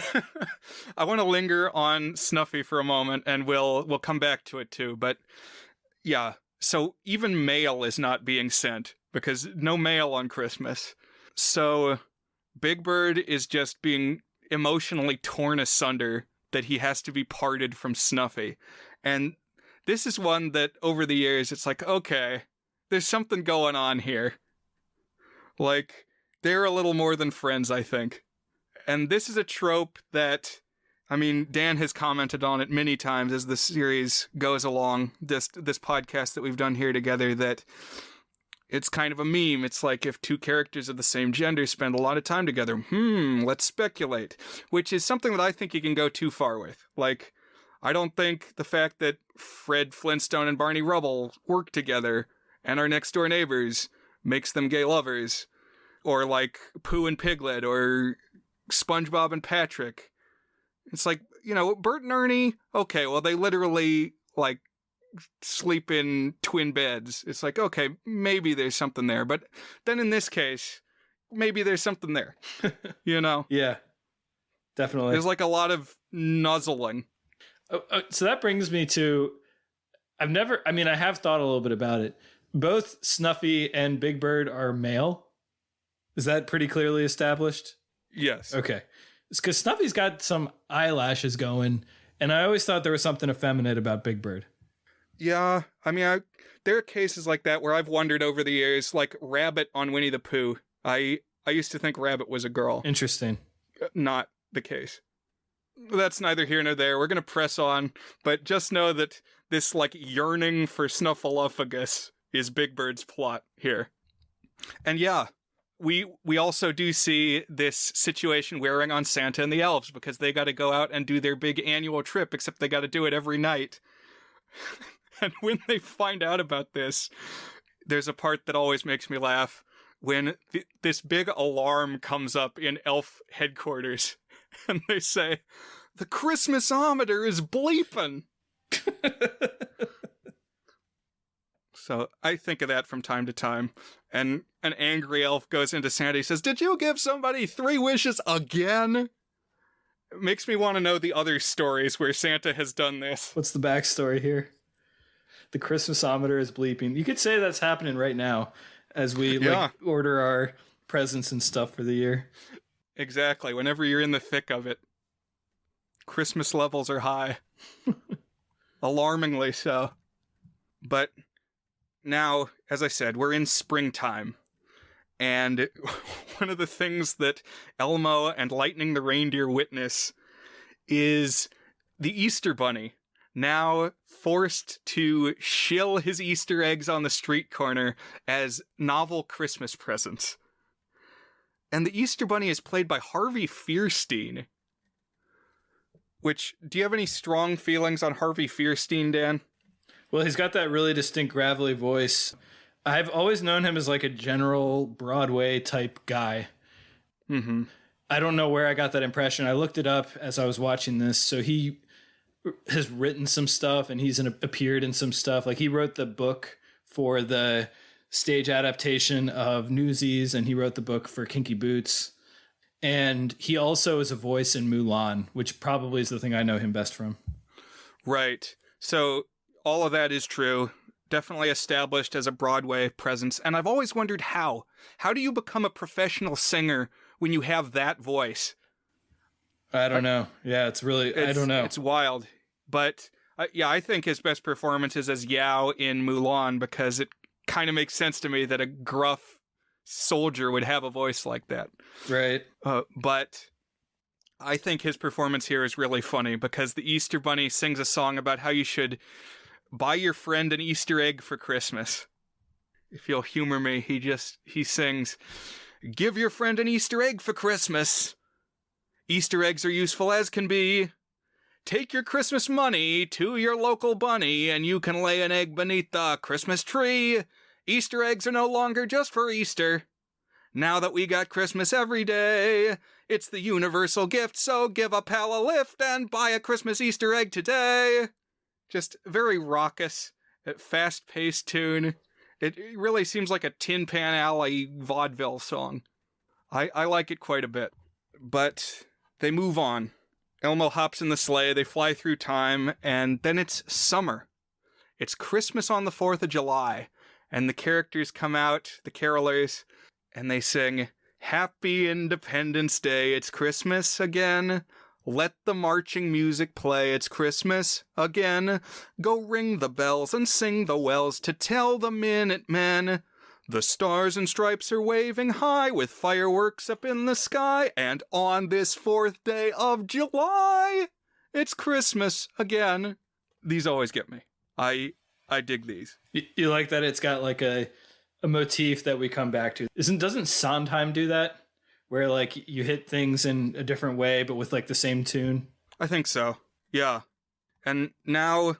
I want to linger on Snuffy for a moment, and we'll come back to it too. But yeah, so even mail is not being sent because no mail on Christmas. So Big Bird is just being emotionally torn asunder that he has to be parted from Snuffy. And this is one that over the years, it's like, okay, there's something going on here. Like, they're a little more than friends, I think. And this is a trope that, I mean, Dan has commented on it many times as the series goes along, this podcast that we've done here together, that it's kind of a meme. It's like if two characters of the same gender spend a lot of time together, let's speculate. Which is something that I think you can go too far with. Like, I don't think the fact that Fred Flintstone and Barney Rubble work together and are next door neighbors makes them gay lovers. Or like Pooh and Piglet, or SpongeBob and Patrick. It's like, you know, Bert and Ernie, okay, well, they literally, like, sleep in twin beds. It's like, okay, maybe there's something there. But then in this case, maybe there's something there. You know? Yeah, definitely. There's like a lot of nuzzling. So that brings me to, I have thought a little bit about it, Both Snuffy and Big Bird are male. Is that pretty clearly established? Yes. Okay. It's because Snuffy's got some eyelashes going, and I always thought there was something effeminate about Big Bird. Yeah, I mean, there are cases like that where I've wondered over the years, like Rabbit on Winnie the Pooh. I used to think Rabbit was a girl. Interesting. Not the case. That's neither here nor there. We're going to press on, but just know that this, like, yearning for Snuffleupagus is Big Bird's plot here. And yeah, we also do see this situation wearing on Santa and the elves, because they got to go out and do their big annual trip, except they got to do it every night. And when they find out about this, there's a part that always makes me laugh. When this big alarm comes up in elf headquarters, and they say, "The Christmasometer is bleeping." So I think of that from time to time. And an angry elf goes into Santa. He says, "Did you give somebody 3 wishes again?" It makes me want to know the other stories where Santa has done this. What's the backstory here? The Christmasometer is bleeping. You could say that's happening right now as we order our presents and stuff for the year. Exactly. Whenever you're in the thick of it. Christmas levels are high. Alarmingly so. But now, as I said, we're in springtime. And one of the things that Elmo and Lightning the Reindeer witness is the Easter Bunny, now forced to shill his Easter eggs on the street corner as novel Christmas presents. And the Easter Bunny is played by Harvey Fierstein. Which, do you have any strong feelings on Harvey Fierstein, Dan? Well, he's got that really distinct gravelly voice. I've always known him as like a general Broadway type guy. Mm-hmm. I don't know where I got that impression. I looked it up as I was watching this. So he has written some stuff and he's appeared in some stuff. Like he wrote the book for the stage adaptation of Newsies, and he wrote the book for Kinky Boots. And he also is a voice in Mulan, which probably is the thing I know him best from. Right. So all of that is true. Definitely established as a Broadway presence. And I've always wondered how. How do you become a professional singer when you have that voice? I don't know. Yeah, I don't know. It's wild. But yeah, I think his best performance is as Yao in Mulan, because it kind of makes sense to me that a gruff soldier would have a voice like that. Right. But I think his performance here is really funny, because the Easter Bunny sings a song about how you should buy your friend an Easter egg for Christmas. If you'll humor me, he sings, "Give your friend an Easter egg for Christmas. Easter eggs are useful as can be. Take your Christmas money to your local bunny, and you can lay an egg beneath the Christmas tree. Easter eggs are no longer just for Easter. Now that we got Christmas every day, it's the universal gift, so give a pal a lift and buy a Christmas Easter egg today." Just very raucous, fast-paced tune. It really seems like a Tin Pan Alley vaudeville song. I like it quite a bit. But they move on. Elmo hops in the sleigh, they fly through time, and then it's summer. It's Christmas on the 4th of July, and the characters come out, the carolers, and they sing, "Happy Independence Day, it's Christmas again. Let the marching music play, it's Christmas again. Go ring the bells and sing the wells to tell the Minutemen. The stars and stripes are waving high with fireworks up in the sky. And on this 4th day of July, it's Christmas again." These always get me. I dig these. You like that it's got like a motif that we come back to. Doesn't Sondheim do that? Where like you hit things in a different way, but with like the same tune? I think so. Yeah. And now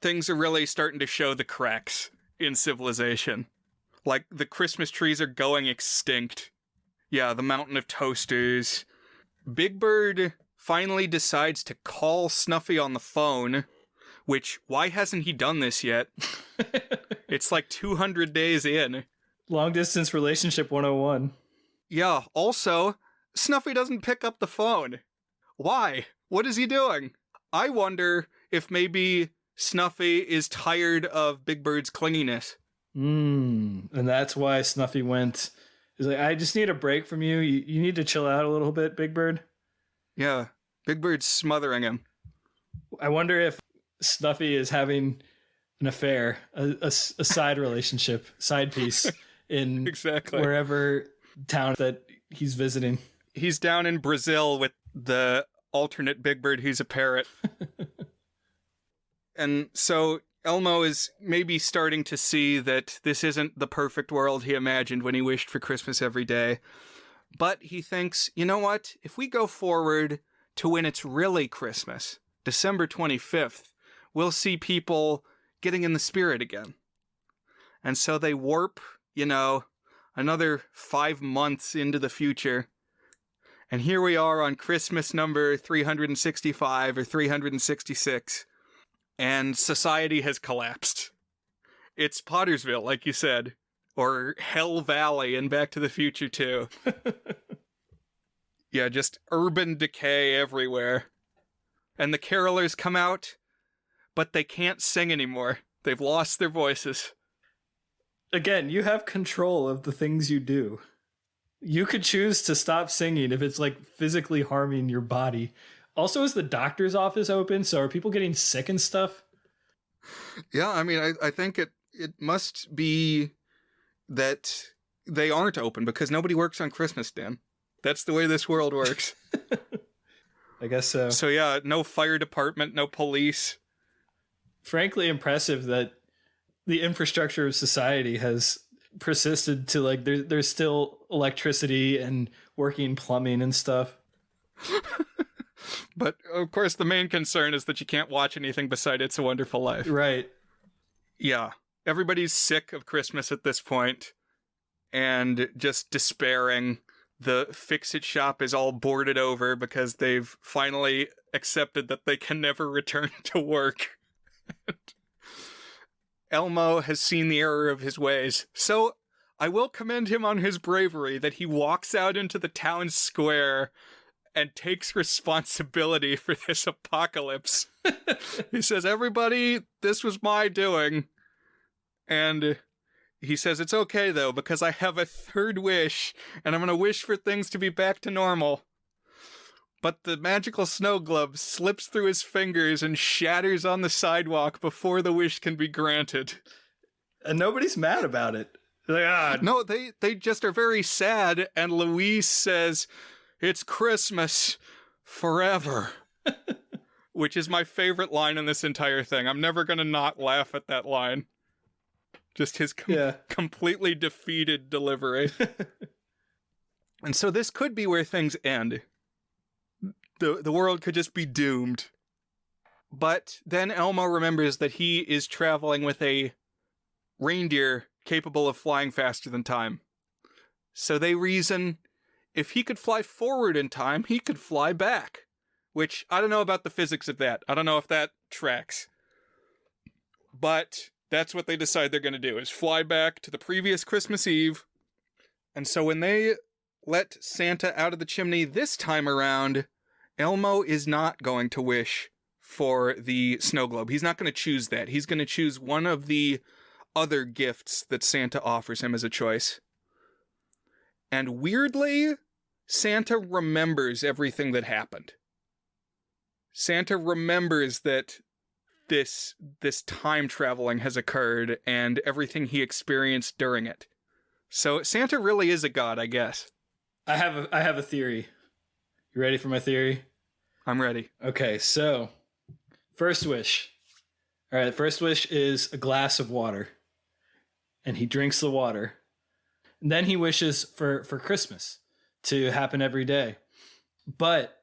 things are really starting to show the cracks in civilization. Like the Christmas trees are going extinct. Yeah, the mountain of toasters. Big Bird finally decides to call Snuffy on the phone, which, why hasn't he done this yet? It's like 200 days in. Long distance relationship 101. Yeah, also, Snuffy doesn't pick up the phone. Why? What is he doing? I wonder if maybe Snuffy is tired of Big Bird's clinginess. And that's why Snuffy went. He's like, I just need a break from you. You need to chill out a little bit, Big Bird. Yeah, Big Bird's smothering him. I wonder if Snuffy is having an affair, a side relationship, side piece in exactly wherever town that he's visiting. He's down in Brazil with the alternate Big Bird who's a parrot. And so Elmo is maybe starting to see that this isn't the perfect world he imagined when he wished for Christmas every day. But he thinks, you know what? If we go forward to when it's really Christmas, December 25th, we'll see people getting in the spirit again. And so they warp, another 5 months into the future. And here we are on Christmas number 365 or 366. And society has collapsed. It's Pottersville, like you said. Or Hell Valley in Back to the Future 2. Yeah, just urban decay everywhere. And the carolers come out, but they can't sing anymore. They've lost their voices. Again, you have control of the things you do. You could choose to stop singing if it's like physically harming your body. Also, is the doctor's office open? So are people getting sick and stuff? Yeah, I mean, I think it must be that they aren't open because nobody works on Christmas, Dan. That's the way this world works. I guess so. So yeah, no fire department, no police. Frankly, impressive that the infrastructure of society has persisted to like there's still electricity and working plumbing and stuff. But of course the main concern is that you can't watch anything beside It's a Wonderful Life. Right. Yeah. Everybody's sick of Christmas at this point and just despairing. The Fix-It shop is all boarded over because they've finally accepted that they can never return to work. Elmo has seen the error of his ways, so I will commend him on his bravery that he walks out into the town square and takes responsibility for this apocalypse. He says, everybody, this was my doing. And he says, it's okay, though, because I have a third wish, and I'm going to wish for things to be back to normal. But the magical snow globe slips through his fingers and shatters on the sidewalk before the wish can be granted. And nobody's mad about it. They're like, No, they just are very sad, and Louise says, it's Christmas forever. Which is my favorite line in this entire thing. I'm never going to not laugh at that line. Just his completely defeated delivery. And so this could be where things end. The world could just be doomed. But then Elmo remembers that he is traveling with a reindeer capable of flying faster than time. So they reason, if he could fly forward in time, he could fly back. Which, I don't know about the physics of that. I don't know if that tracks. But that's what they decide they're going to do, is fly back to the previous Christmas Eve. And so when they let Santa out of the chimney this time around, Elmo is not going to wish for the snow globe. He's not going to choose that. He's going to choose one of the other gifts that Santa offers him as a choice. And weirdly, Santa remembers everything that happened. Santa remembers that this time traveling has occurred and everything he experienced during it. So Santa really is a god, I guess. I have a theory. You ready for my theory? I'm ready. Okay, so first wish. All right, first wish is a glass of water. And he drinks the water. And then he wishes for Christmas to happen every day. But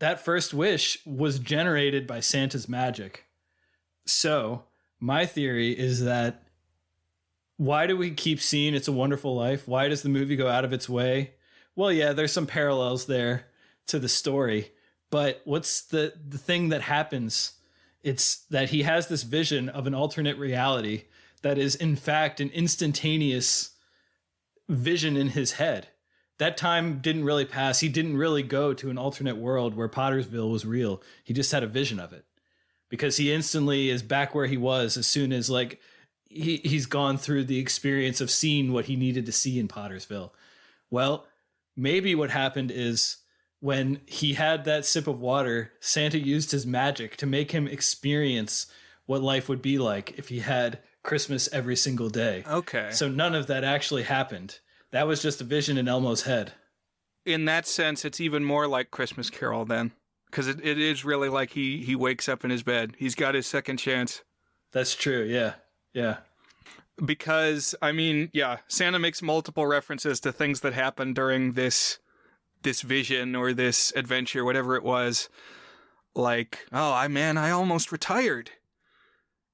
that first wish was generated by Santa's magic. So, my theory is that why do we keep seeing It's a Wonderful Life? Why does the movie go out of its way? Well, yeah, there's some parallels there to the story. But what's the thing that happens? It's that he has this vision of an alternate reality that is, in fact, an instantaneous vision in his head. That time didn't really pass. He didn't really go to an alternate world where Pottersville was real. He just had a vision of it. Because he instantly is back where he was as soon as, like, he's gone through the experience of seeing what he needed to see in Pottersville. Well, maybe what happened is when he had that sip of water, Santa used his magic to make him experience what life would be like if he had Christmas every single day. Okay. So none of that actually happened. That was just a vision in Elmo's head. In that sense, it's even more like Christmas Carol then. Because it is really like he wakes up in his bed. He's got his second chance. That's true, yeah. Yeah. Because, I mean, yeah, Santa makes multiple references to things that happened during this vision or this adventure, whatever it was. Like, oh, I almost retired.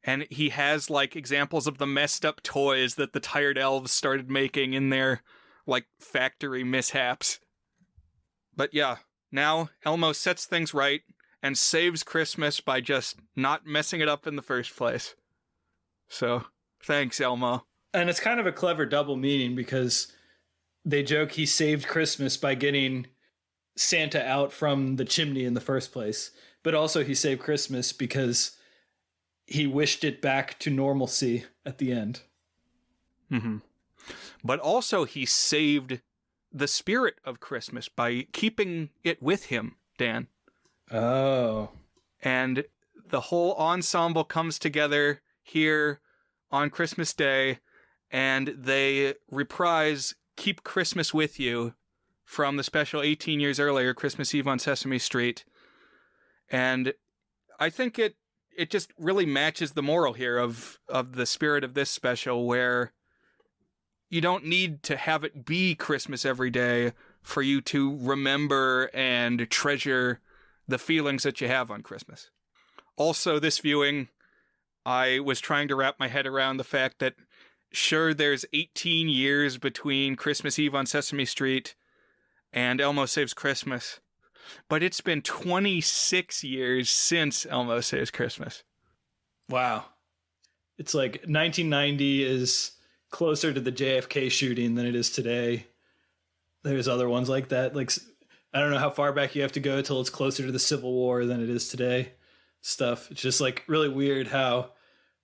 And he has, like, examples of the messed up toys that the tired elves started making in their, like, factory mishaps. But yeah, now Elmo sets things right and saves Christmas by just not messing it up in the first place. So, thanks, Elmo. And it's kind of a clever double meaning because they joke he saved Christmas by getting Santa out from the chimney in the first place. But also he saved Christmas because he wished it back to normalcy at the end. Mm-hmm. But also he saved the spirit of Christmas by keeping it with him, Dan. Oh. And the whole ensemble comes together here on Christmas Day, and they reprise Keep Christmas With You from the special 18 years earlier, Christmas Eve on Sesame Street. And I think it just really matches the moral here of the spirit of this special, where you don't need to have it be Christmas every day for you to remember and treasure the feelings that you have on Christmas. Also, this viewing, I was trying to wrap my head around the fact that, sure, there's 18 years between Christmas Eve on Sesame Street and Elmo Saves Christmas, but it's been 26 years since Elmo Saves Christmas. Wow. It's like 1990 is closer to the JFK shooting than it is today. There's other ones like that. Like, I don't know how far back you have to go till it's closer to the Civil War than it is today. Stuff. It's just like really weird how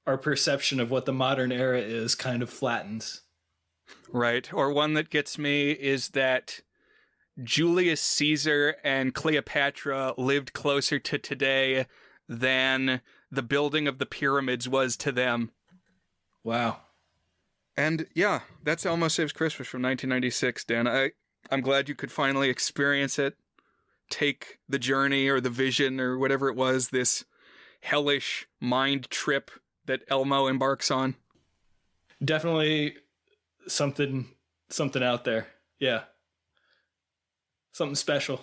our perception of what the modern era is kind of flattens. Right. Or one that gets me is that Julius Caesar and Cleopatra lived closer to today than the building of the pyramids was to them. Wow. And yeah, that's Elmo Saves Christmas from 1996, Dan. I'm glad you could finally experience it, take the journey or the vision or whatever it was, this hellish mind trip that Elmo embarks on. Definitely something out there. Yeah. Something special.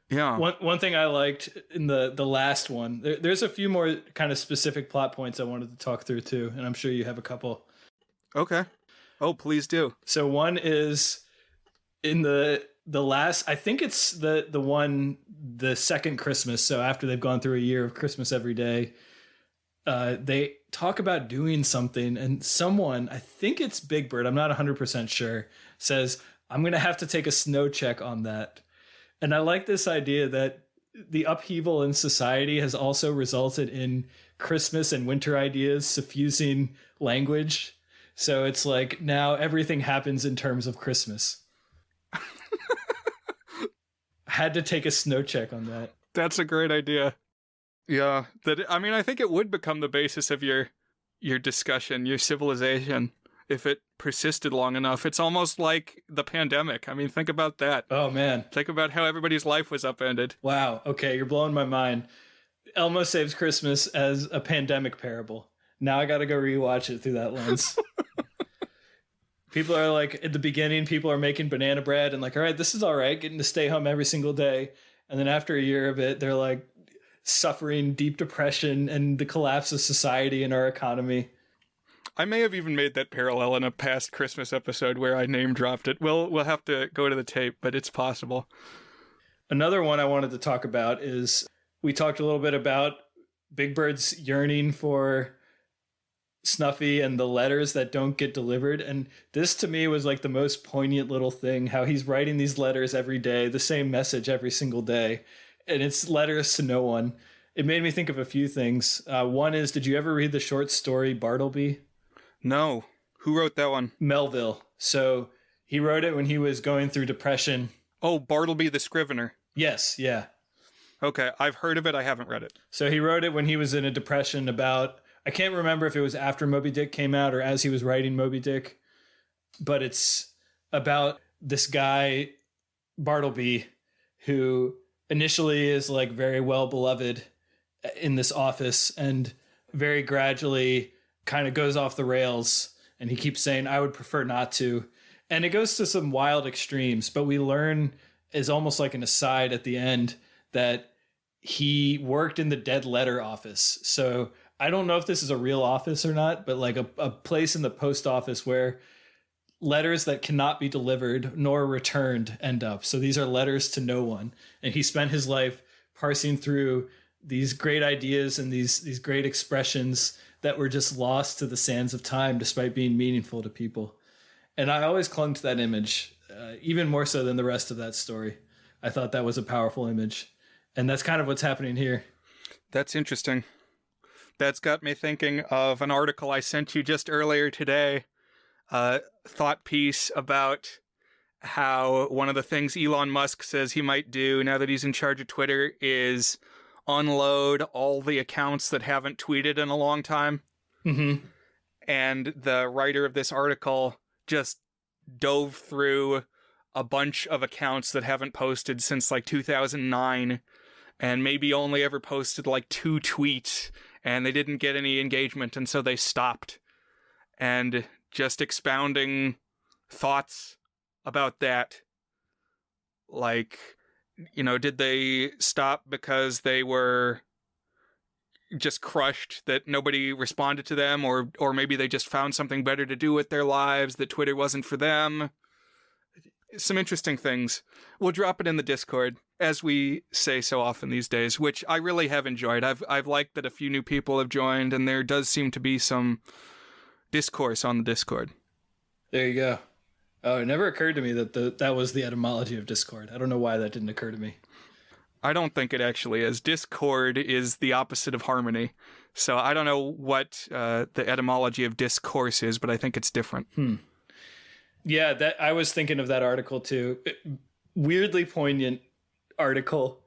Yeah. One thing I liked in the last one, there's a few more kind of specific plot points I wanted to talk through too, and I'm sure you have a couple. Okay. Oh, please do. So one is in the last, I think it's the second Christmas. So after they've gone through a year of Christmas every day, they talk about doing something, and someone, I think it's Big Bird, I'm not 100% sure, says, I'm going to have to take a snow check on that. And I like this idea that the upheaval in society has also resulted in Christmas and winter ideas suffusing language. So it's like now everything happens in terms of Christmas. Had to take a snow check on that. That's a great idea. Yeah. I think it would become the basis of your discussion, your civilization, if it persisted long enough. It's almost like the pandemic. I mean, think about that. Oh, man. Think about how everybody's life was upended. Wow. Okay, you're blowing my mind. Elmo Saves Christmas as a pandemic parable. Now I got to go rewatch it through that lens. People are like, at the beginning, people are making banana bread and like, all right, this is all right, getting to stay home every single day. And then after a year of it, they're like suffering deep depression and the collapse of society and our economy. I may have even made that parallel in a past Christmas episode where I name dropped it. We'll have to go to the tape, but it's possible. Another one I wanted to talk about is we talked a little bit about Big Bird's yearning for Snuffy and the letters that don't get delivered. And this to me was like the most poignant little thing, how he's writing these letters every day, the same message every single day. And it's letters to no one. It made me think of a few things. One is, did you ever read the short story Bartleby? No. Who wrote that one? Melville. So he wrote it when he was going through depression. Oh, Bartleby the Scrivener. Yes, yeah. Okay, I've heard of it. I haven't read it. So he wrote it when he was in a depression about, I can't remember if it was after Moby Dick came out or as he was writing Moby Dick, but it's about this guy, Bartleby, who initially is like very well beloved in this office and very gradually kind of goes off the rails. And he keeps saying, I would prefer not to. And it goes to some wild extremes, but we learn as almost like an aside at the end that he worked in the dead letter office. So I don't know if this is a real office or not, but like a place in the post office where letters that cannot be delivered nor returned end up. So these are letters to no one. And he spent his life parsing through these great ideas and these great expressions that were just lost to the sands of time despite being meaningful to people. And I always clung to that image, even more so than the rest of that story. I thought that was a powerful image. And that's kind of what's happening here. That's interesting. That's got me thinking of an article I sent you just earlier today, a thought piece about how one of the things Elon Musk says he might do now that he's in charge of Twitter is unload all the accounts that haven't tweeted in a long time. Mm-hmm. And the writer of this article just dove through a bunch of accounts that haven't posted since like 2009 and maybe only ever posted like 2 tweets and they didn't get any engagement and so they stopped. And just expounding thoughts about that. Like, you know, did they stop because they were just crushed that nobody responded to them, or maybe they just found something better to do with their lives, that Twitter wasn't for them? Some interesting things. We'll drop it in the Discord, as we say so often these days, which I really have enjoyed. I've liked that a few new people have joined, and there does seem to be some discourse on the Discord. There you go. Oh, it never occurred to me that that was the etymology of Discord. I don't know why that didn't occur to me. I don't think it actually is. Discord is the opposite of harmony. So I don't know what the etymology of discourse is, but I think it's different. Yeah, that I was thinking of that article too. Weirdly poignant article.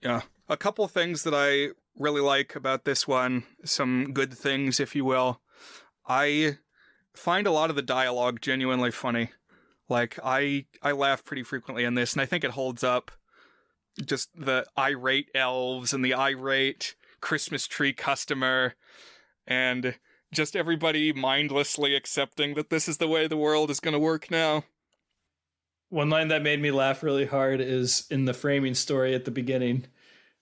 Yeah. A couple things that I really like about this one, some good things, if you will. I find a lot of the dialogue genuinely funny. Like, I laugh pretty frequently in this, and I think it holds up. Just the irate elves and the irate Christmas tree customer, and just everybody mindlessly accepting that this is the way the world is going to work now. One line that made me laugh really hard is in the framing story at the beginning.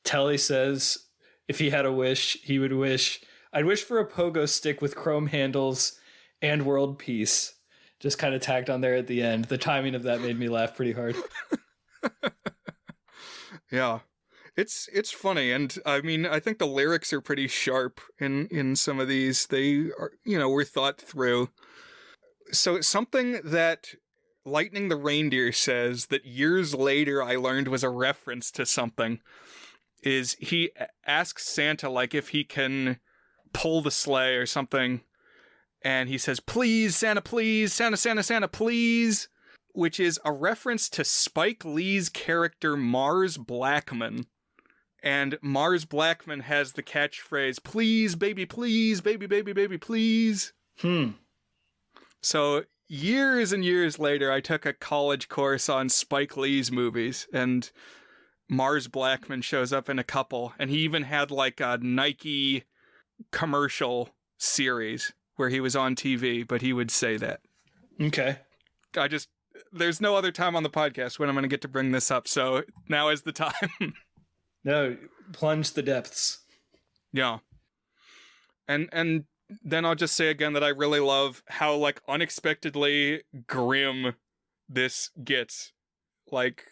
Telly says if he had a wish, he would wish, I'd wish for a pogo stick with chrome handles and world peace. Just kind of tacked on there at the end. The timing of that made me laugh pretty hard. Yeah. It's funny, and I mean, I think the lyrics are pretty sharp in some of these. They are, you know, were thought through. So something that Lightning the Reindeer says that years later I learned was a reference to something is he asks Santa, like, if he can pull the sleigh or something, and he says, please, Santa, please, Santa, Santa, Santa, please, which is a reference to Spike Lee's character Mars Blackman. And Mars Blackman has the catchphrase, please, baby, baby, baby, please. So years and years later, I took a college course on Spike Lee's movies, and Mars Blackman shows up in a couple, and he even had like a Nike commercial series where he was on TV, but he would say that. Okay. There's no other time on the podcast when I'm going to get to bring this up, so now is the time. No, plunge the depths. Yeah. And then I'll just say again that I really love how, like, unexpectedly grim this gets. Like,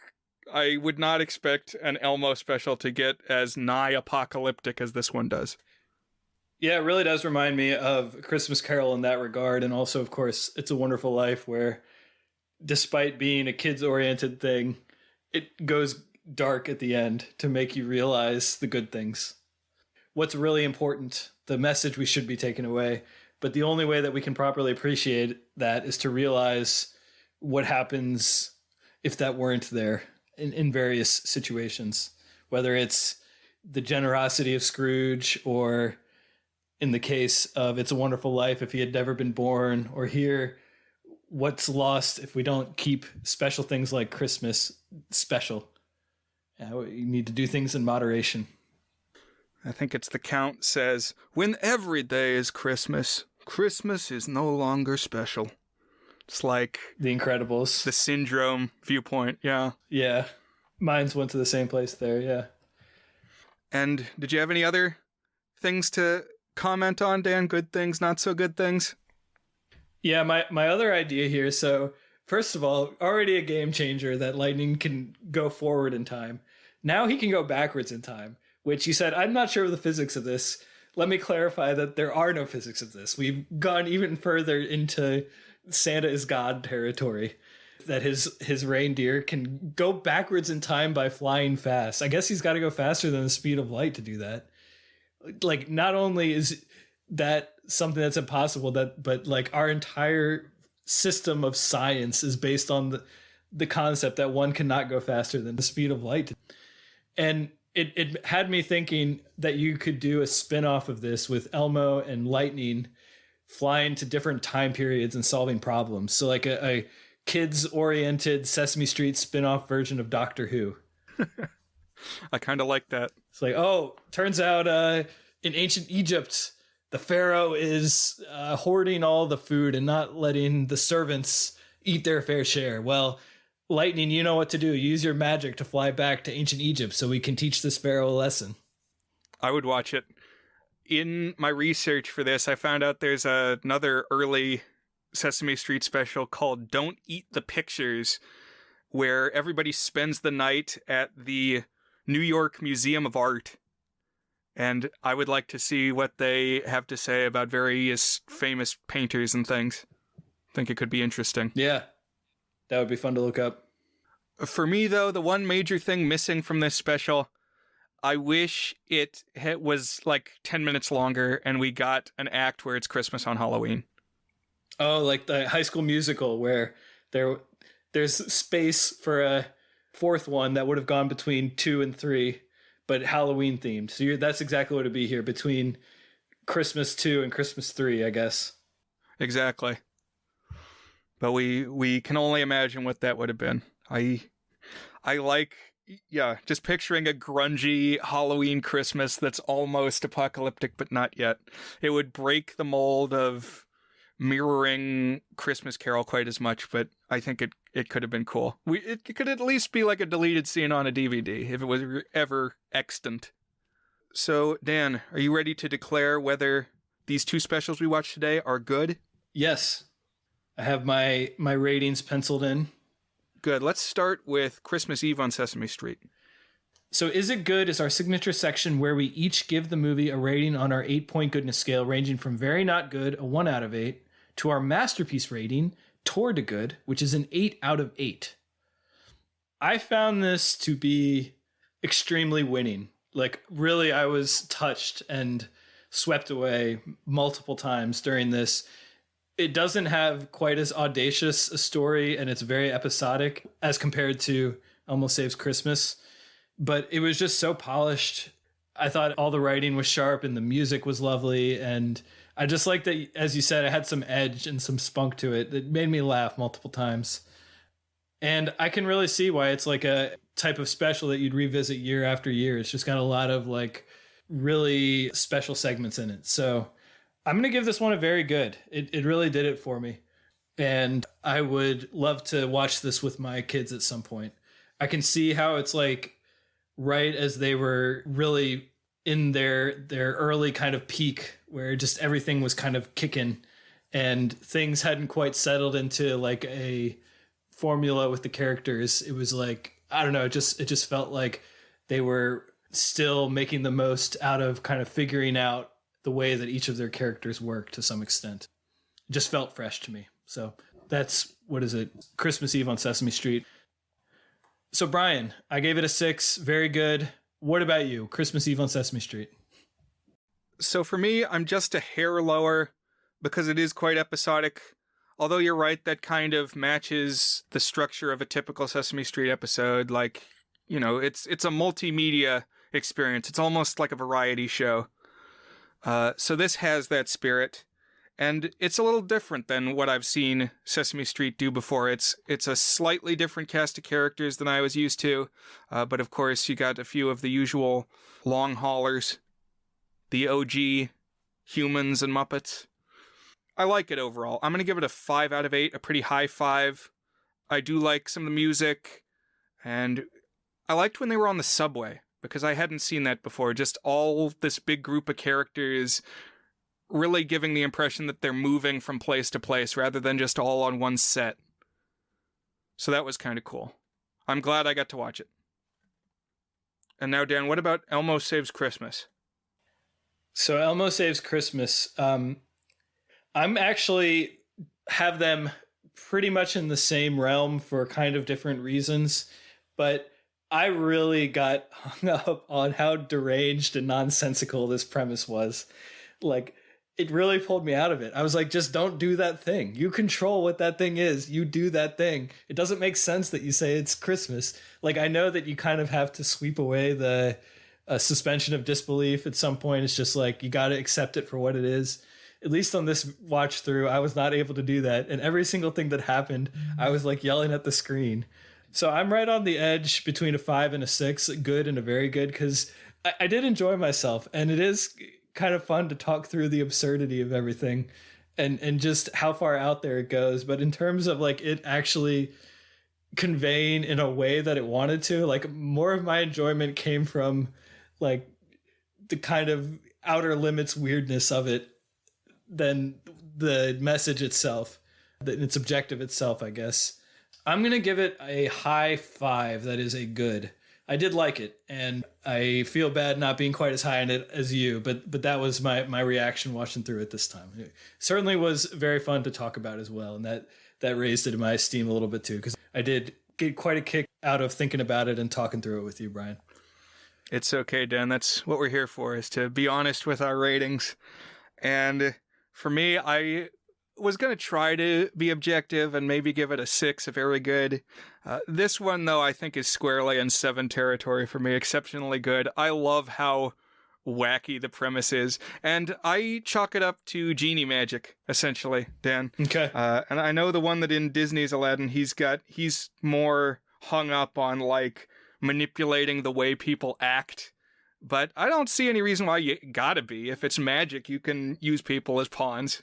I would not expect an Elmo special to get as nigh apocalyptic as this one does. Yeah, it really does remind me of Christmas Carol in that regard, and also, of course, It's a Wonderful Life, where despite being a kids-oriented thing, it goes dark at the end to make you realize the good things. What's really important, the message we should be taking away, But the only way that we can properly appreciate that is to realize what happens if that weren't there in various situations, whether it's the generosity of Scrooge, or in the case of It's a Wonderful Life, if he had never been born, or here, what's lost if we don't keep special things like Christmas special. You need to do things in moderation. I think it's the Count says, when every day is Christmas, Christmas is no longer special. It's like The Incredibles. The Syndrome viewpoint, yeah. Yeah. Minds went to the same place there, yeah. And did you have any other things to comment on, Dan? Good things, not so good things? Yeah, my other idea here, so first of all, already a game changer that Lightning can go forward in time. Now he can go backwards in time, which you said, I'm not sure of the physics of this. Let me clarify that there are no physics of this. We've gone even further into Santa is God territory, that his reindeer can go backwards in time by flying fast. I guess he's got to go faster than the speed of light to do that. Like, not only is that something that's impossible, but like our entire system of science is based on the concept that one cannot go faster than the speed of light. And it had me thinking that you could do a spin-off of this with Elmo and Lightning flying to different time periods and solving problems. So like a kids-oriented Sesame Street spin-off version of Doctor Who. I kind of like that. It's like, oh, turns out in ancient Egypt, the pharaoh is hoarding all the food and not letting the servants eat their fair share. Well, Lightning, you know what to do. Use your magic to fly back to ancient Egypt so we can teach this pharaoh a lesson. I would watch it. In my research for this, I found out there's another early Sesame Street special called Don't Eat the Pictures, where everybody spends the night at the New York Museum of Art. And I would like to see what they have to say about various famous painters and things. I think it could be interesting. Yeah, that would be fun to look up. For me, though, the one major thing missing from this special, I wish it was like 10 minutes longer and we got an act where it's Christmas on Halloween. Oh, like the High School Musical, where there's space for a fourth one that would have gone between 2 and 3, but Halloween themed. So that's exactly what it'd be here, between Christmas 2 and Christmas 3, I guess. Exactly. But we can only imagine what that would have been. I like, yeah, just picturing a grungy Halloween Christmas that's almost apocalyptic, but not yet. It would break the mold of mirroring Christmas Carol quite as much, but I think it could have been cool. It could at least be like a deleted scene on a DVD if it was ever extant. So, Dan, are you ready to declare whether these two specials we watched today are good? Yes. I have my ratings penciled in. Good. Let's start with Christmas Eve on Sesame Street. So Is It Good is our signature section where we each give the movie a rating on our 8-point goodness scale, ranging from very not good, a 1 out of 8, to our masterpiece rating, toward to good, which is an 8 out of 8. I found this to be extremely winning. Like, really, I was touched and swept away multiple times during this. It doesn't have quite as audacious a story, and it's very episodic as compared to Elmo Saves Christmas. But it was just so polished. I thought all the writing was sharp and the music was lovely. And I just like that, as you said, it had some edge and some spunk to it that made me laugh multiple times. And I can really see why it's like a type of special that you'd revisit year after year. It's just got a lot of like really special segments in it. So I'm going to give this one a very good. It really did it for me. And I would love to watch this with my kids at some point. I can see how it's like right as they were really in their early kind of peak where just everything was kind of kicking and things hadn't quite settled into like a formula with the characters. It was like, I don't know, it just felt like they were still making the most out of kind of figuring out the way that each of their characters work to some extent. It just felt fresh to me. So that's, what is it? Christmas Eve on Sesame Street. So Brian, I gave it a 6. Very good. What about you? Christmas Eve on Sesame Street. So for me, I'm just a hair lower, because it is quite episodic. Although you're right, that kind of matches the structure of a typical Sesame Street episode. Like, you know, it's a multimedia experience. It's almost like a variety show. So this has that spirit. And it's a little different than what I've seen Sesame Street do before. It's a slightly different cast of characters than I was used to. But of course, you got a few of the usual long haulers, the OG humans and Muppets. I like it overall. I'm going to give it a 5 out of 8, a pretty high 5. I do like some of the music, and I liked when they were on the subway, because I hadn't seen that before. Just all this big group of characters really giving the impression that they're moving from place to place rather than just all on one set. So that was kind of cool. I'm glad I got to watch it. And now, Dan, what about Elmo Saves Christmas? So Elmo Saves Christmas, I'm actually have them pretty much in the same realm for kind of different reasons, but I really got hung up on how deranged and nonsensical this premise was. Like, it really pulled me out of it. I was like, just don't do that thing. You control what that thing is. You do that thing. It doesn't make sense that you say it's Christmas. Like, I know that you kind of have to sweep away the suspension of disbelief at some point. It's just like, you got to accept it for what it is. At least on this watch through, I was not able to do that. And every single thing that happened, I was like yelling at the screen. So I'm right on the edge between a 5 and a 6, good and a very good, because I did enjoy myself. And it is kind of fun to talk through the absurdity of everything and just how far out there it goes. But in terms of like it actually conveying in a way that it wanted to, like more of my enjoyment came from like the kind of outer limits weirdness of it than the message itself, its objective itself, I guess. I'm going to give it a high 5. That is a good. I did like it, and I feel bad not being quite as high on it as you, but that was my reaction watching through it this time. It certainly was very fun to talk about as well, and that raised it in my esteem a little bit too, because I did get quite a kick out of thinking about it and talking through it with you, Brian. It's okay, Dan. That's what we're here for, is to be honest with our ratings. And for me, I was going to try to be objective and maybe give it a 6, a very good. This one, though, I think is squarely in 7 territory for me, exceptionally good. I love how wacky the premise is, and I chalk it up to genie magic, essentially, Dan. Okay. And I know the one that in Disney's Aladdin, he's more hung up on, like, manipulating the way people act. But I don't see any reason why you gotta be. If it's magic, you can use people as pawns.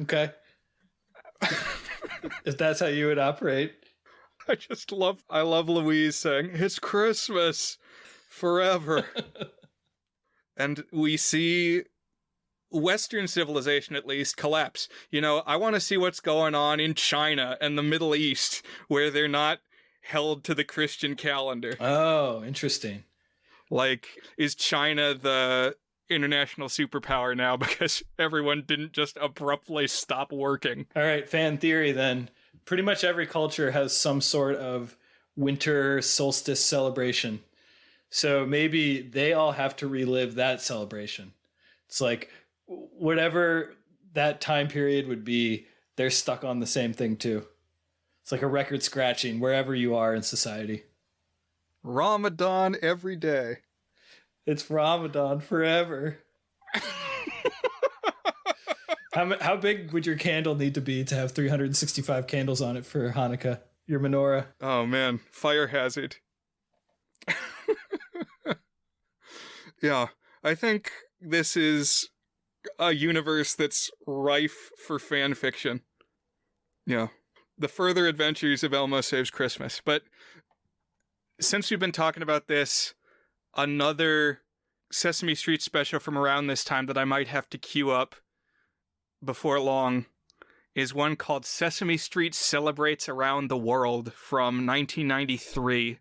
Okay. If that's how you would operate. I love Louise saying, "It's Christmas forever." And we see Western civilization, at least, collapse. You know, I want to see what's going on in China and the Middle East, where they're not held to the Christian calendar. Oh, interesting. Like, is China the international superpower now because everyone didn't just abruptly stop working? All right, fan theory then. Pretty much every culture has some sort of winter solstice celebration. So maybe they all have to relive that celebration. It's like whatever that time period would be, they're stuck on the same thing too. It's like a record scratching wherever you are in society. Ramadan every day. It's Ramadan forever. How big would your candle need to be to have 365 candles on it for Hanukkah? Your menorah? Oh man, fire hazard. Yeah, I think this is a universe that's rife for fan fiction. Yeah, the further adventures of Elmo Saves Christmas. But since we've been talking about this, another Sesame Street special from around this time that I might have to queue up before long is one called Sesame Street Celebrates Around the World from 1993.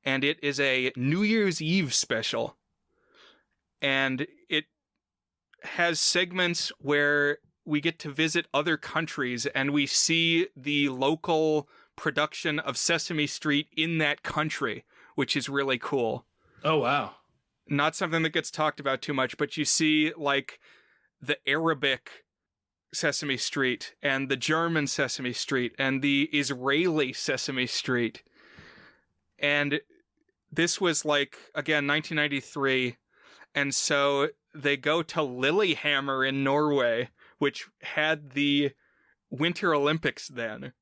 And it is a New Year's Eve special. And it has segments where we get to visit other countries and we see the local production of Sesame Street in that country, which is really cool. Oh, wow. Not something that gets talked about too much, but you see like the Arabic Sesame Street and the German Sesame Street and the Israeli Sesame Street. And this was again, 1993. And so they go to Lillehammer in Norway, which had the Winter Olympics then.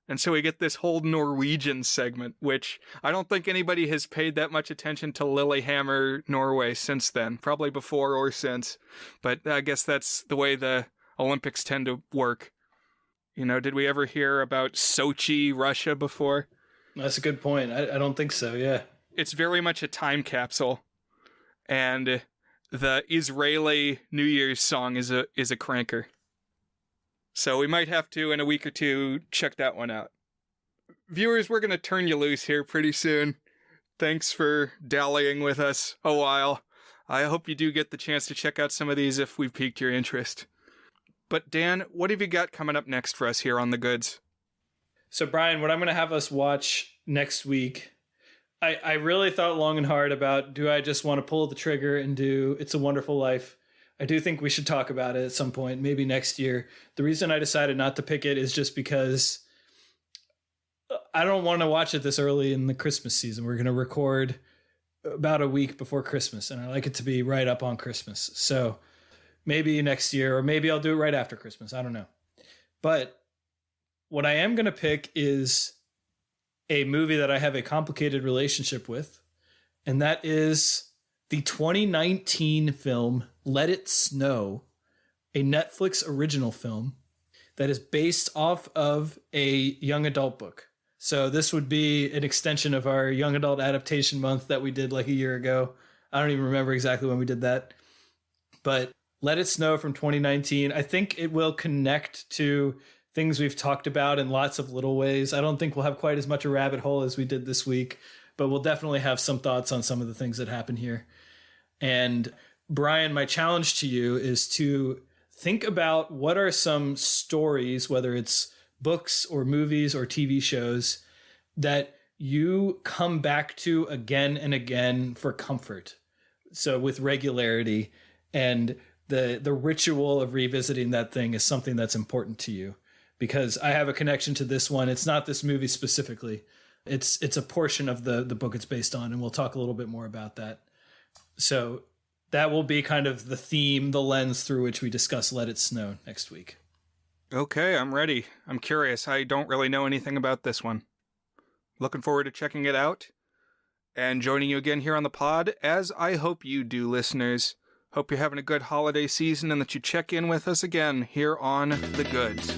And so we get this whole Norwegian segment, which I don't think anybody has paid that much attention to Lillehammer, Norway since then. Probably before or since. But I guess that's the way the Olympics tend to work. Did we ever hear about Sochi, Russia before? That's a good point. I don't think so, yeah. It's very much a time capsule. And the Israeli New Year's song is a cranker. So we might have to, in a week or two, check that one out. Viewers, we're going to turn you loose here pretty soon. Thanks for dallying with us a while. I hope you do get the chance to check out some of these if we've piqued your interest. But Dan, what have you got coming up next for us here on The Goods? So Brian, what I'm going to have us watch next week, I really thought long and hard about, do I just want to pull the trigger and do It's a Wonderful Life? I do think we should talk about it at some point, maybe next year. The reason I decided not to pick it is just because I don't want to watch it this early in the Christmas season. We're going to record about a week before Christmas, and I like it to be right up on Christmas. So maybe next year, or maybe I'll do it right after Christmas. I don't know. But what I am going to pick is a movie that I have a complicated relationship with, and that is the 2019 film Let It Snow, a Netflix original film that is based off of a young adult book. So this would be an extension of our young adult adaptation month that we did a year ago. I don't even remember exactly when we did that. But Let It Snow from 2019, I think it will connect to things we've talked about in lots of little ways. I don't think we'll have quite as much a rabbit hole as we did this week, but we'll definitely have some thoughts on some of the things that happen here. And Brian, my challenge to you is to think about what are some stories, whether it's books or movies or TV shows, that you come back to again and again for comfort. So with regularity, and the ritual of revisiting that thing is something that's important to you. Because I have a connection to this one. It's not this movie specifically. It's a portion of the book it's based on, and we'll talk a little bit more about that. So that will be kind of the theme, the lens through which we discuss Let It Snow next week. Okay, I'm ready. I'm curious. I don't really know anything about this one. Looking forward to checking it out and joining you again here on the pod, as I hope you do, listeners. Hope you're having a good holiday season and that you check in with us again here on The Goods.